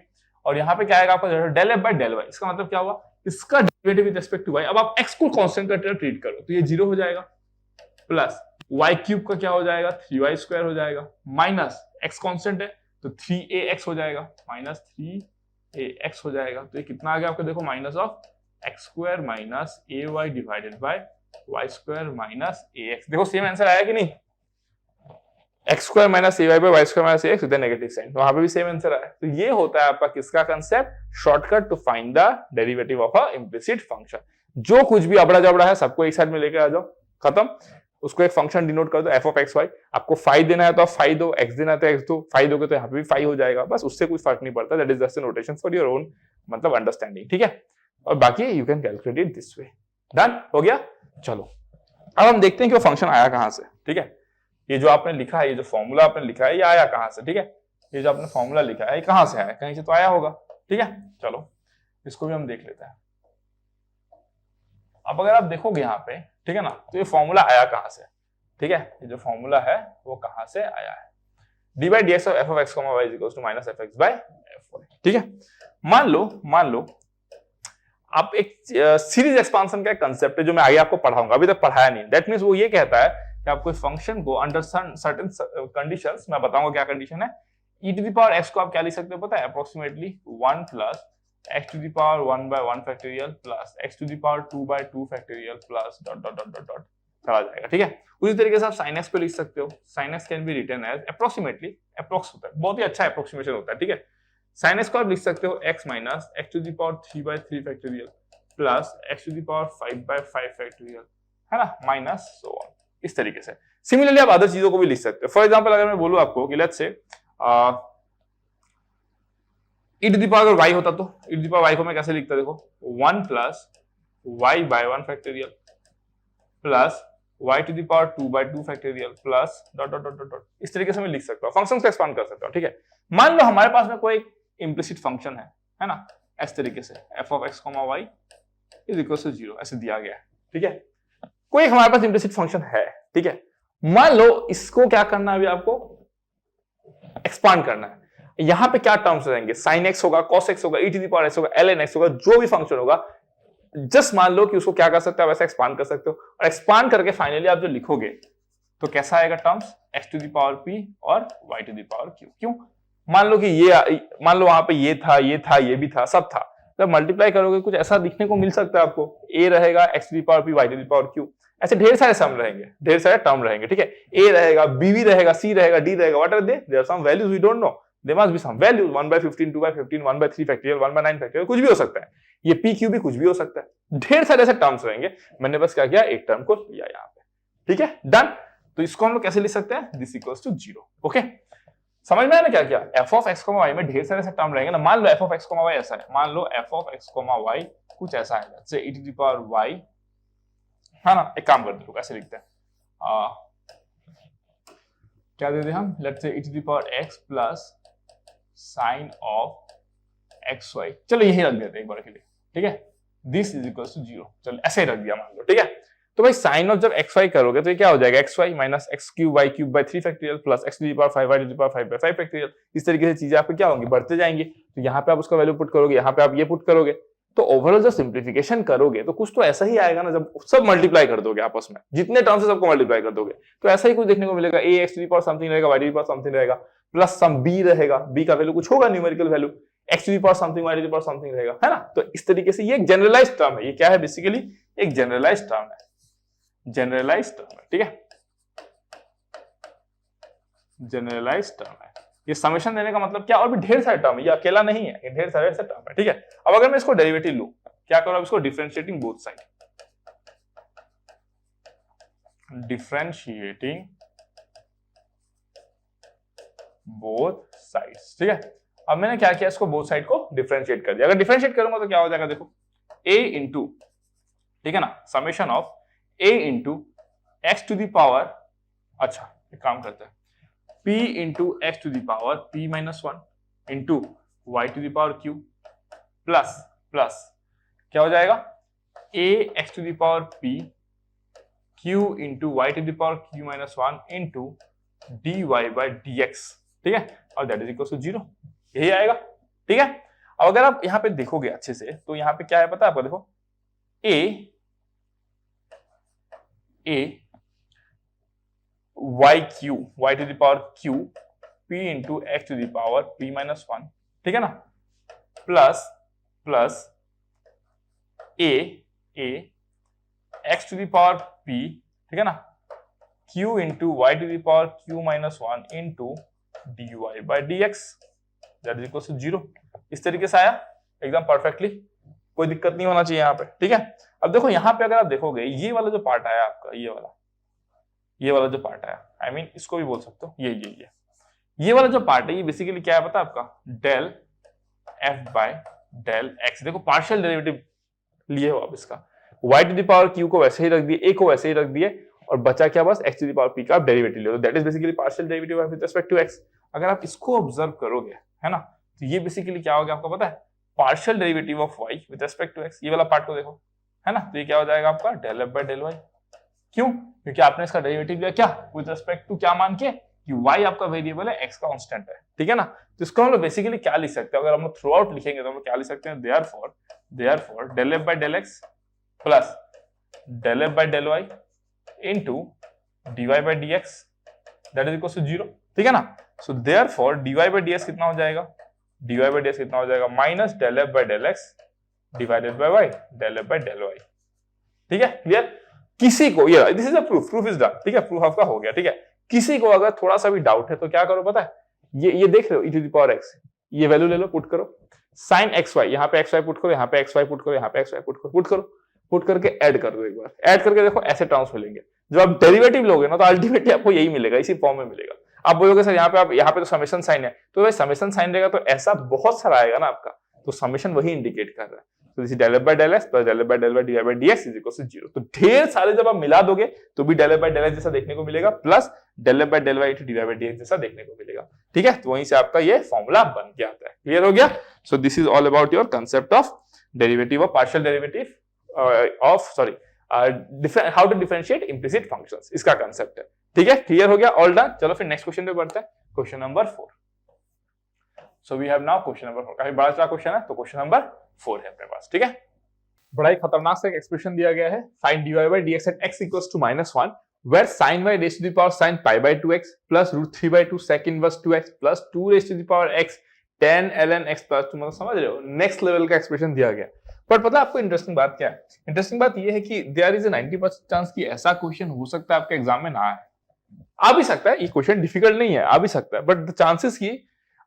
और यहाँ पे क्या आएगा आपका del f by del y, इसका मतलब क्या हुआ, इसका derivative with respect to y, अब आप एक्स को कांस्टेंट का तरह ट्रीट करो तो ये 0 हो जाएगा, प्लस वाई क्यूब का क्या हो जाएगा, 3y² हो जाएगा, माइनस एक्स कांस्टेंट है तो 3ax हो जाएगा, -3ax हो जाएगा, तो ये कितना आ गया आपको, देखो minus of x² minus ay divided by y² minus ax। देखो सेम आंसर आया कि नहीं, x² minus ay by y² minus ax with negative sign, तो वहां पे भी सेम आंसर आया। तो ये होता है आपका किसका concept, shortcut to find the derivative of a implicit function. जो कुछ भी अबड़ा जबड़ा है सबको एक साइड में लेकर आ जाओ, खत्म, उसको एक फंक्शन डिनोट कर दो f ऑफ xy, आपको फाई देना है तो आप फाई दो, x देना है तो x दो, फाई दोगे तो यहाँ पे भी फाई हो जाएगा, बस उससे कोई फर्क नहीं पड़ता, that is just a notation for your own मतलब अंडरस्टैंडिंग, ठीक है। और बाकी you can calculate it this way, done हो गया। चलो अब हम देखते हैं कि वो फंक्शन आया कहां से, ठीक है। ये जो आपने लिखा है, ये जो फॉर्मूला आपने लिखा है, ये आया कहां से, ठीक है। ये जो आपने फॉर्मूला लिखा है ये कहां से आया, कहीं से तो आया होगा, ठीक है। चलो इसको भी हम देख लेते हैं। अब अगर आप देखोगे यहाँ पे, ठीक है ना, तो ये फॉर्मूला आया कहां से, ठीक है, ये जो फॉर्मूला है वो कहां से आया है, d by d x of f of x comma y is equal to minus f x by f y, ठीक है। मान लो आप एक सीरीज एक्सपांशन का कंसेप्ट है जो मैं आगे आपको पढ़ाऊंगा, अभी तक पढ़ाया नहीं, दैट मींस वो ये कहता है कि आप कोई फंक्शन को अंडर सर्टेन कंडीशंस, मैं बताऊंगा क्या कंडीशन है, e to the power x को आप क्या लिख सकते हो पता है, approximately 1 plus x to the power 1 by 1 factorial plus x to the power 2 by 2 factorial plus dot dot dot dot चला जाएगा, ठीक है। उसी तरीके से आप sin x को लिख सकते हो, sin x can be written as approximately, approx होता है, बहुत ही अच्छा अप्रोक्सीमेशन होता है, ठीक है। sin x को आप लिख सकते हो x minus x to the power 3 by 3 factorial plus x to the power 5 by 5 factorial, है ना, माइनस सो ऑन, इस तरीके से। सिमिलरली आप अदर चीजों को भी लिख सकते हो, फॉर एग्जांपल अगर मैं बोलूं आपको कि let's say e to the power y होता तो e to the power y को मैं कैसे लिखता, देखो 1 plus y by 1 factorial plus y to the power 2 by 2 factorial plus dot dot dot dot, इस तरीके से मैं लिख सकता हूँ, फंक्शंस को एक्सपांड कर सकता हूँ, ठीक है। मान लो हमारे पास में कोई इम्प्लिसिट फंक्शन है ना, इस तरीके से f of x, y is equal to 0 ऐसे दिया गया है, ठीक है। कोई हमारे पास इम्प्लिसिट फंक्शन है, ठीक है। मान लो इसको क्या करना है, अभी आपको एक्सपांड करना है, यहां पे क्या टर्म्स रहेंगे, sin x होगा, cos x होगा, e to the power x होगा, ln x होगा, जो भी फंक्शन होगा, जस्ट मान लो कि उसको क्या कर सकते हो, वैसे एक्सपांड कर सकते हो, और एक्सपांड करके फाइनली आप जो लिखोगे तो कैसा आएगा terms, x to the power p और y to the power q। क्यों, मान लो कि ये, मान लो वहां पे ये था, ये भी था, सब था, जब मल्टीप्लाई करोगे कुछ ऐसा दिखने को मिल सकता है आपको, a रहेगा x to the power p, y to the power q, ऐसे ढेर सारे सम रहेंगे, ढेर सारे टर्म रहेंगे, ठीक है। a रहेगा, b भी रहेगा, c रहेगा, d रहेगा, what are they, there are some values we don't know, there must be some values, 1 by 15, 2 by 15, 1 by 3 factorial, 1 by 9 factorial, कुछ भी हो सकता है, ये p q भी कुछ भी हो सकता है, ढेर सारे ऐसे टर्म्स रहेंगे। मैंने बस क्या किया, एक टर्म को लिया यहाँ पे, ठीक है, डन। तो इसको हम लोग कैसे लिख सकते हैं, दिस इक्वल्स टू 0, ओके। समझ में आया ना क्या किया, f ऑफ x, y में ढेर सारे ऐसे टर्म रहेंगे ना, मान लो f ऑफ x, y ऐसा है, मान लो f ऑफ x, y कुछ ऐसा है, जैसे e to the power y, है ना, एक काम करते हैं, कैसे लिखते हैं, क्या देते हैं हम, let's say e to the power x plus sine of xy, चलो यही रख देते हैं एक बार के लिए, ठीक है, दिस इज इक्वल्स टू 0, चलो ऐसे ही रख दिया मान लो, ठीक है। तो भाई साइन ऑफ जब xy करोगे तो ये क्या हो जाएगा, xy minus x cube y cube by 3 factorial plus x to the power 5 y to the power 5 by 5 factorial, इस तरीके से चीजें आपको क्या होंगी, बढ़ते जाएंगे। तो यहाँ पे आप उसका वैल्यू पुट करोगे, यहाँ पे आप ये पुट करोगे, तो ओवरऑल जब सिंप्लीफिकेशन करोगे तो कुछ तो ऐसा ही आएगा ना, जब सब मल्टीप्लाई कर दोगे आपस में, जितने टर्म्स है सबको मल्टीप्लाई कर दोगे तो ऐसा ही कुछ देखने को मिलेगा, a x to the power something रहेगा, y to the power something रहेगा, प्लस सम b रहेगा, b का वैल्यू कुछ होगा numerical value, x to the power something, y to the power something रहेगा, है ना। तो इस तरीके से ये एक जनरलाइज्ड टर्म है, ये क्या है, बेसिकली एक जनरलाइज्ड टर्म है, जनरलाइज्ड टर्म है, ठीक है, जनरलाइज्ड टर्म है। ये समेशन देने का मतलब क्या, और भी ढेर सारे टर्म है, ये अकेला नहीं है, ये ढेर सारे ऐसे टर्म है, ठीक है। अब अगर मैं इसको डेरिवेटिव लूं, क्या करो आप इसको differentiating both side, differentiating both sides, ठीक है। अब मैंने क्या किया, इसको बोथ साइड को डिफरेंशिएट कर दिया। अगर डिफरेंशिएट करूंगा तो क्या हो जाएगा, देखो a इंटू, ठीक है ना, summation of a into x to the power, अच्छा एक काम करते हैं, p into x to the power p minus 1 into y to the power q plus plus क्या हो जाएगा, a x to the power p q into y to the power q minus 1 into dy by dx, ठीक है, और that is equal to 0, यही आएगा, ठीक है। अब अगर आप यहां पे देखोगे अच्छे से तो यहां पे क्या है पता है आपको, देखो a y q y to the power q p into x to the power p minus 1, ठीक है ना, plus plus a x to the power p, ठीक है ना, q into y to the power q minus 1 into dy by dx, that is equal to 0। इस तरीके से आया एकदम परफेक्टली, कोई दिक्कत नहीं होना चाहिए यहाँ पे, ठीक है। अब देखो यहाँ पे अगर आप देखोगे ये वाला जो पार्ट आया आपका, ये वाला जो पार्ट आया, आई मीन इसको भी बोल सकते हो, ये वाला जो पार्ट है ये बेसिकली क्या है पता है आपका, del f by del x। देखो पार्शियल डेरिवेटिव लिए हो आप इसका, y to the power q को वैसे ही रख दिए, a को वैसे ही रख दिए, और बचा क्या बस x to the power p का आप डेरिवेटिव ले लो, that is basically partial derivative with respect to x। अगर आप इसको ऑब्जर्व करोगे, है ना, तो ये बेसिकली क्या हो गया आपको पता है, partial derivative of y with respect to x, ये वाला पार्ट को देखो, है ना, तो ये क्या हो जाएगा आपका del f by del y। क्यों? क्योंकि आपने इसका डेरिवेटिव लिया क्या, विद रिस्पेक्ट टू क्या मान के, कि y आपका वेरिएबल है, x कांस्टेंट है, ठीक है ना। तो इसको हम लोग बेसिकली क्या लिख सकते हैं, अगर हम लोग थ्रू आउट लिखेंगे तो हम लोग क्या लिख सकते हैं, therefore del f by del x plus del f by del y into dy by dx, that is equal to 0, ठीक है ना। So therefore dy by dx कितना हो जाएगा, dy बाय dx कितना हो जाएगा, minus del f by del x divided by y, del f by del y, ठीक है, क्लियर। किसी को ये this is a proof is done, ठीक है, प्रूफ आपका हो गया, ठीक है। किसी को अगर थोड़ा सा भी डाउट है तो क्या करो पता है, ये देख रहे हो e to the power x, ये वैल्यू ले लो, पुट करो, sin xy, यहाँ पे xy पुट करो, यहाँ पे xy पुट करो, यहाँ पे xy पुट करो, पुट करके ऐड कर दो, एक बार ऐड करके देखो ऐसे टर्म्स मिलेंगे। जब आप डेरिवेटिव लोगे ना तो अल्टीमेटली आपको यही मिलेगा, इसी फॉर्म में मिलेगा। आप बोलोगे सर यहाँ पे तो समेशन साइन है, तो भाई समेशन साइन रहेगा तो ऐसा बहुत सारा आएगा ना आपका, तो समेशन वही इंडिकेट कर रहा है। तो this is del f by del x plus del f by del y dy by dx is equal to 0। तो ढेर सारे जब आप मिला दोगे तो भी del f by del x जैसा देखने को मिलेगा, plus del f by del y dy by dx जैसा देखने को मिलेगा, ठीक है। तो वहीं से आपका ये फॉर्मूला बन के आता है, क्लियर हो गया। So this is all about your concept of derivative of partial derivative of how to differentiate implicit functions, इसका कंसेप्ट है, ठीक है, क्लियर हो गया, ऑल डन। चलो फिर नेक्स्ट क्वेश्चन पे बढ़ते हैं, question number 4। So we have now question number 4, काफी बड़ा सा क्वेश्चन है, तो क्वेश्चन नंबर 4 है अपने पास, ठीक है। बड़ा ही खतरनाक सा एक एक्सप्रेशन दिया गया है, sin dy by dx at x equals to -1 where sin y raised to the power sin pi by 2x plus root 3 by 2 sec inverse 2x plus 2 raised to the power x tan ln x plus 2, मतलब समझ रहे हो, next level का expression दिया गया। पर पता है आपको इंटरेस्टिंग बात क्या है, इंटरेस्टिंग बात यह है कि देयर इज अ 90% चांस कि ऐसा क्वेश्चन हो सकता है आपके एग्जाम में ना आए, आ भी सकता है, ये क्वेश्चन डिफिकल्ट नहीं है, आ भी सकता है, बट द चांसेस की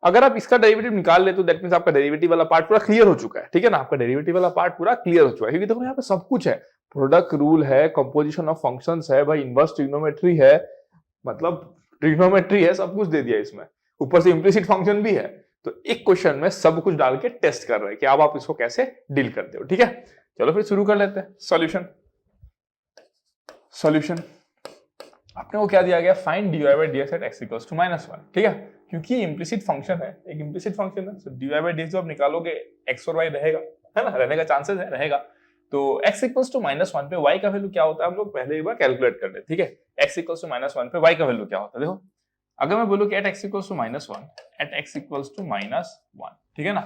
अगर आप इसका डेरिवेटिव निकाल ले तो दैट मींस आपका डेरिवेटिव वाला पार्ट पूरा क्लियर हो चुका है, ठीक है ना, आपका डेरिवेटिव वाला पार्ट पूरा क्लियर हो चुका है, क्योंकि देखो यहाँ पे सब कुछ है, प्रोडक्ट रूल है, कंपोजिशन ऑफ फंक्शंस है, भाई इनवर्स ट्रिग्नोमेट्री है, मतलब ट्रिग्नोमेट्री है, सब कुछ दे दिया इसमें, ऊपर से इम्प्लिसिट फंक्शन भी है। तो एक क्वेश्चन में सब कुछ डाल के टेस्ट कर रहे हैं कि अब आप इसको कैसे डील करते हो, ठीक है। चलो फिर शुरू कर लेते हैं। सॉल्यूशन आपने को क्या दिया गया, find dy by dx at x equals to -1, ठीक है, क्योंकि इम्प्लिसिट फंक्शन है, एक इम्प्लिसिट फंक्शन है, तो dy by dx जो आप निकालोगे x और y रहेगा, है ना, रहने का चांसेस है, रहेगा। तो x equals to -1 पे y का वैल्यू क्या होता है हम लोग पहले एक बार कैलकुलेट कर ले, ठीक है। x equals to -1 पे y का वैल्यू क्या होता है, देखो अगर मैं बोलूं कि at x equals to -1, at x equals to -1, ठीक है ना,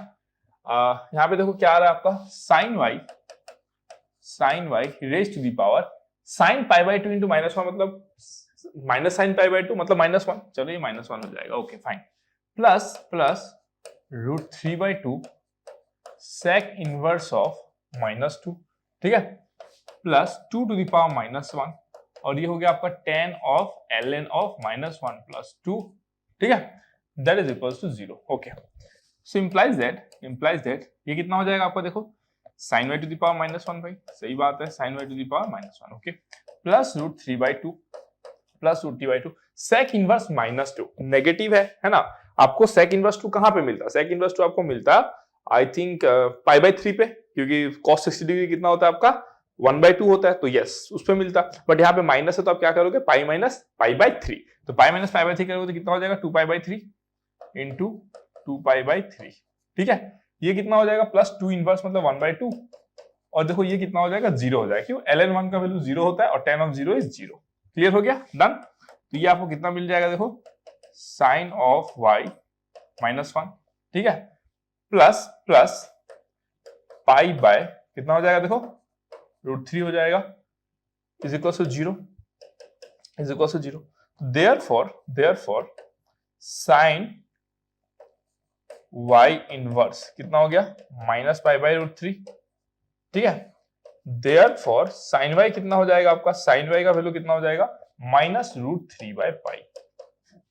यहाँ पे देखो क्या आ रहा है आपका sin y raised to the power sin pi by 2 into -1, मतलब माइनस साइन पाई बाय 2 मतलब -1, चलो ये -1 हो जाएगा, okay fine, plus root 3 by 2 sec inverse of -2, ठीक है, प्लस 2 to the power -1, और ये हो गया आपका tan of ln of -1 plus 2, ठीक है, that is equals to 0, okay. So implies that ये कितना हो जाएगा आपका, देखो sine y to the power -1 भाई, सही बात है, sine y to the power -1, okay, plus root 3/2 plus root 3/2 sec inverse -2 negative है ना। आपको सेक इनवर्स 2 कहां पे मिलता है? सेक इनवर्स 2 आपको मिलता है आई थिंक पाई/3 पे, क्योंकि cos 60 डिग्री कितना होता है आपका 1/2 होता है, तो यस उस पे मिलता। बट यहाँ पे माइनस है तो आप क्या करोगे, पाई माइनस पाई/3, तो पाई माइनस पाई/3 करोगे तो कितना हो जाएगा 2π/3 इंटू 2π/3, ठीक है। ये कितना हो जाएगा प्लस 2 इनवर्स मतलब 1/2, और देखो ये कितना हो जाएगा 0 हो जाएगा, क्यों ln1 का वैल्यू 0 होता है और tan of 0 इज 0। क्लियर हो गया, डन। तो ये आपको कितना मिल जाएगा, देखो साइन ऑफ y -1, ठीक है, प्लस प्लस पाई बाय कितना हो जाएगा, देखो √3 हो जाएगा, is equal to 0, is equal to 0। Therefore sine y inverse कितना हो गया -π/√3, ठीक है। देयरफॉर साइन y कितना हो जाएगा आपका, साइन y का वैल्यू कितना हो जाएगा -√3/π,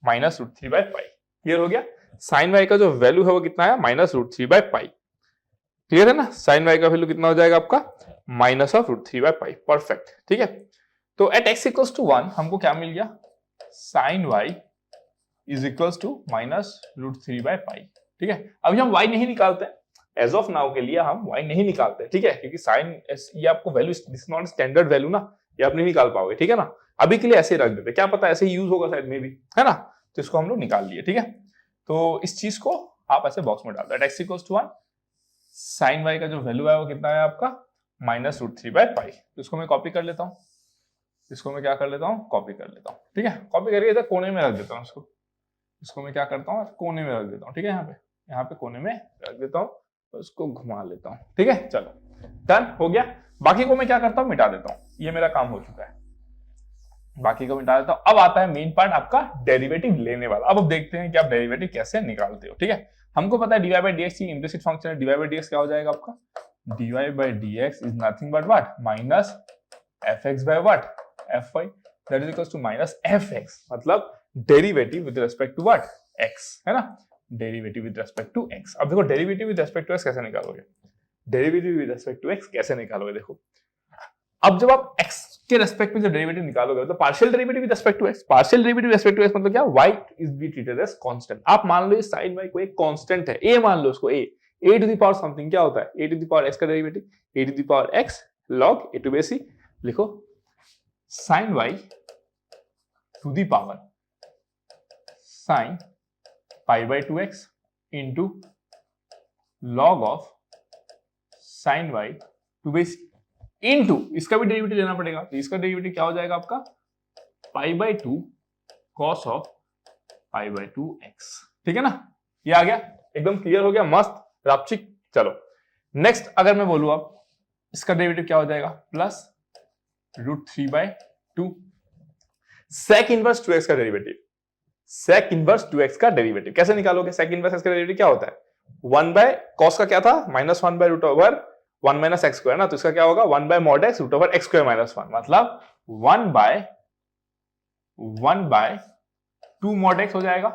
-√3/π। क्लियर हो गया, साइन y का जो वैल्यू है वो कितना है -√3/π। क्लियर है ना, साइन y का वैल्यू कितना हो जाएगा आपका -√3/π, परफेक्ट, ठीक है। तो एट x = 1 हमको क्या मिल गया, sine y is equals to -√3/π, ठीक है। अभी हम y नहीं निकालते, एज ऑफ नाउ के लिए हम y नहीं निकालते, ठीक है, क्योंकि साइन ये आपको value this not standard value ना, ये आप नहीं निकाल पाओगे, ठीक है ना। अभी के लिए ऐसे ही रख देते, क्या पता ऐसे ही यूज होगा शायद में भी, है ना। तो इसको हम लोग निकाल लिए, ठीक है। तो इस चीज को आप ऐसे बॉक्स में डाल दो, x = 1, साइन y का जो वैल्यू है वो कितना है आपका -√3/π। तो इसको मैं कॉपी कर लेता हूँ, इसको मैं क्या कर लेता हूँ, कॉपी कर लेता हूँ, ठीक है। कॉपी करके इधर कोने में रख देता हूँ इसको मैं क्या करता हूँ, कोने में रख देता हूँ, ठीक है। यहाँ पे कोने में रख देता हूँ, तो इसको घुमा लेता हूँ, ठीक है। चलो डन हो गया। बाकी को मैं क्या करता हूँ, मिटा देता हूँ, ये मेरा काम हो चुका है, बाकी को मिटा देता हूँ। अब आता है मेन पार्ट आपका डेरिवेटिव लेने वाला। अब देखते हैं कि आप डेरिवेटिव कैसे निकालते हो, ठीक है। हमको पता है dy/dx की इम्प्लिसिट फंक्शन है, dy/dx क्या हो जाएगा आपका, dy/dx is nothing but what -fx/what fy, that is equals to -fx, मतलब derivative with respect to what x, है ना, derivative with respect to x। अब देखो derivative with respect to x कैसे निकालोगे, derivative with respect to x कैसे निकालोगे, देखो अब जब आप x के रेस्पेक्ट में जब डेरिवेटिव निकालोगे तो partial derivative with respect to x, partial derivative with respect to x मतलब क्या, y is be treated as constant. आप मान लो ये sin y को एक कांस्टेंट है, a मान लो उसको, a to the power something क्या होता है, a to the power x का derivative a to the power x log a to base c। लिखो sin y to the power sin π/2x into log of sin y to base into, इसका भी derivative लेना पड़ेगा, तो इसका derivative क्या हो जाएगा आपका π/2 cos of π/2x, ठीक है ना। ये आ गया, एकदम क्लियर हो गया, मस्त रापचिक। चलो नेक्स्ट अगर मैं बोलूं अब इसका डेरिवेटिव क्या हो जाएगा, प्लस √3/2 sec इनवर्स 2x का डेरिवेटिव, sec इनवर्स 2x का डेरिवेटिव कैसे निकालोगे, sec इनवर्स x का डेरिवेटिव क्या होता है, 1/cos का क्या था -1/√1 - x², ना, तो इसका क्या होगा 1/mod x √x² -1, मतलब 1/2 mod x हो जाएगा,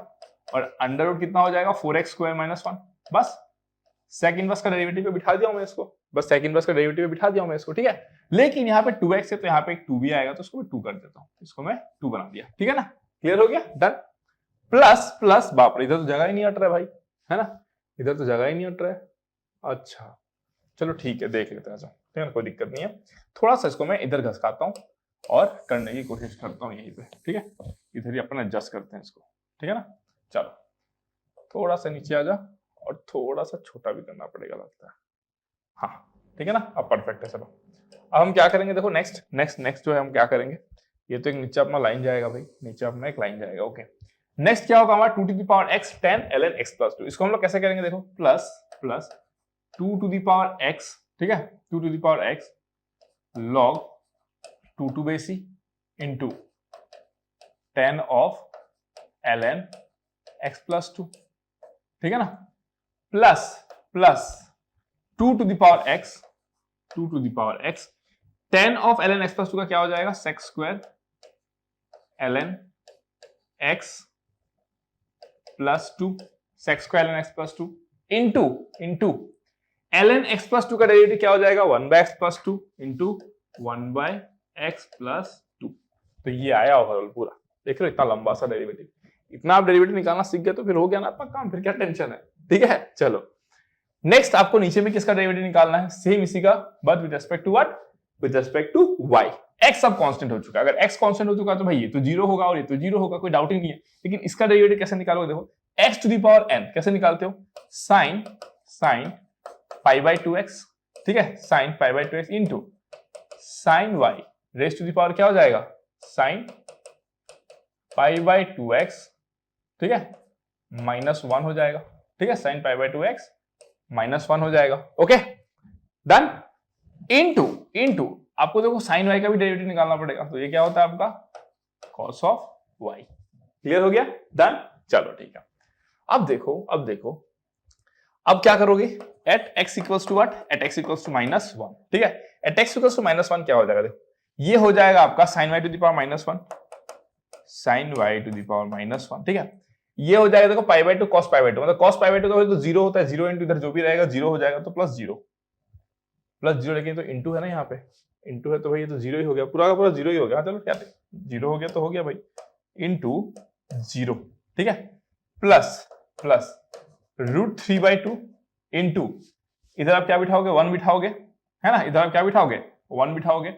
और अंडर रूट कितना हो जाएगा 4x² -1। बस sec इनवर्स का डेरिवेटिव पे बिठा दिया हूं मैं इसको, बस sec इनवर्स का डेरिवेटिव पे बिठा दिया हूं मैं इसको, ठीक है। लेकिन यहाँ पे 2x है तो यहाँ पे एक 2 भी आएगा, तो इसको मैं 2 कर देता हूँ, इसको मैं 2 बना दिया, ठीक है ना, क्लियर हो गया, डन। प्लस प्लस, बाप रे इधर तो जगह ही नहीं हट रहा है भाई, है ना, इधर तो जगह ही नहीं हट रहा है। अच्छा चलो ठीक है, देख लेते हैं, ठीक है ना, कोई दिक्कत नहीं है। थोड़ा सा इसको मैं इधर घसकाता हूँ और करने की कोशिश करता हूँ यहीं पे, ठीक है, इधर ही अपन एडजस्ट करते हैं इसको, ठीक है ना। चलो थोड़ा सा नीचे आ जा, और थोड़ा सा छोटा भी करना पड़ेगा लगता है, हाँ ठीक है ना, अब परफेक्ट है। चलो अब हम क्या करेंगे, देखो नेक्स्ट जो है हम क्या करेंगे, ये तो एक नीचे अपना लाइन जाएगा भाई, नीचे अपना एक लाइन जाएगा, ओके। नेक्स्ट क्या होगा हमारा 2 to the power x tan ln x plus 2, इसको हम लोग कैसे करेंगे, देखो plus 2 to the power x, ठीक है, 2 to the power x log 2 to base c into tan of ln x plus 2, ठीक है ना, plus 2 to the power x tan of ln x plus 2 का क्या हो जाएगा sec² ln x plus 2 sec² ln x plus 2 into ln x plus 2 का derivative क्या हो जाएगा 1/x plus 2 into 1/x plus 2। तो ये आया ओवरऑल पूरा, देख रहे हो इतना लंबा सा डेरिवेटिव। इतना आप डेरिवेटिव निकालना सीख गए तो फिर हो गया ना आपका काम, फिर क्या टेंशन है। ठीक है, चलो नेक्स्ट आपको नीचे में किसका डेरिवेटिव निकालना है, सेम इसी का, but with respect to what, with respect to y। x अब कांस्टेंट हो चुका है, अगर x कांस्टेंट हो चुका है तो भाई ये तो जीरो होगा और ये तो जीरो होगा, कोई डाउट ही नहीं है। लेकिन इसका डेरिवेटिव कैसे निकालोगे, देखो x to the power n कैसे निकालते हो, sin पाई बाई 2x, ठीक है, sin pi by 2x into sin y raise to the power क्या हो जाएगा, sin पाई बाई 2x, ठीक है, -1 हो जाएगा। ठीक है, sin पाई बाई 2x -1 हो जाएगा। Okay done. इनटू आपको देखो sin y का भी डेरिवेटिव निकालना पड़ेगा, तो ये क्या होता है आपका cos ऑफ y। क्लियर हो गया, डन। चलो ठीक है, अब देखो अब क्या करोगे, at x equals to what, at x equals to -1। ठीक है, एट x इक्वल्स टू -1 क्या हो जाएगा, देखो ये हो जाएगा आपका sin y to the power -1, sin y to the power -1। ठीक है, ये हो जाएगा देखो pi by 2 cos pi by 2, मतलब cos पाई बाई 2 तो जीरो होता है, जीरो इंटू इधर जो भी रहेगा जीरो हो जाएगा, तो प्लस जीरो, लेकिन तो इंटू है ना, यहाँ पे इंटू है तो भाई ये तो जीरो ही हो गया, पूरा का पूरा जीरो ही हो गया। चलो क्या जीरो हो गया तो हो गया भाई, इंटू जीरो। ठीक है, प्लस √3/2 इंटू इधर आप क्या बिठाओगे, 1 बिठाओगे, है ना, इधर आप क्या बिठाओगे 1 बिठाओगे,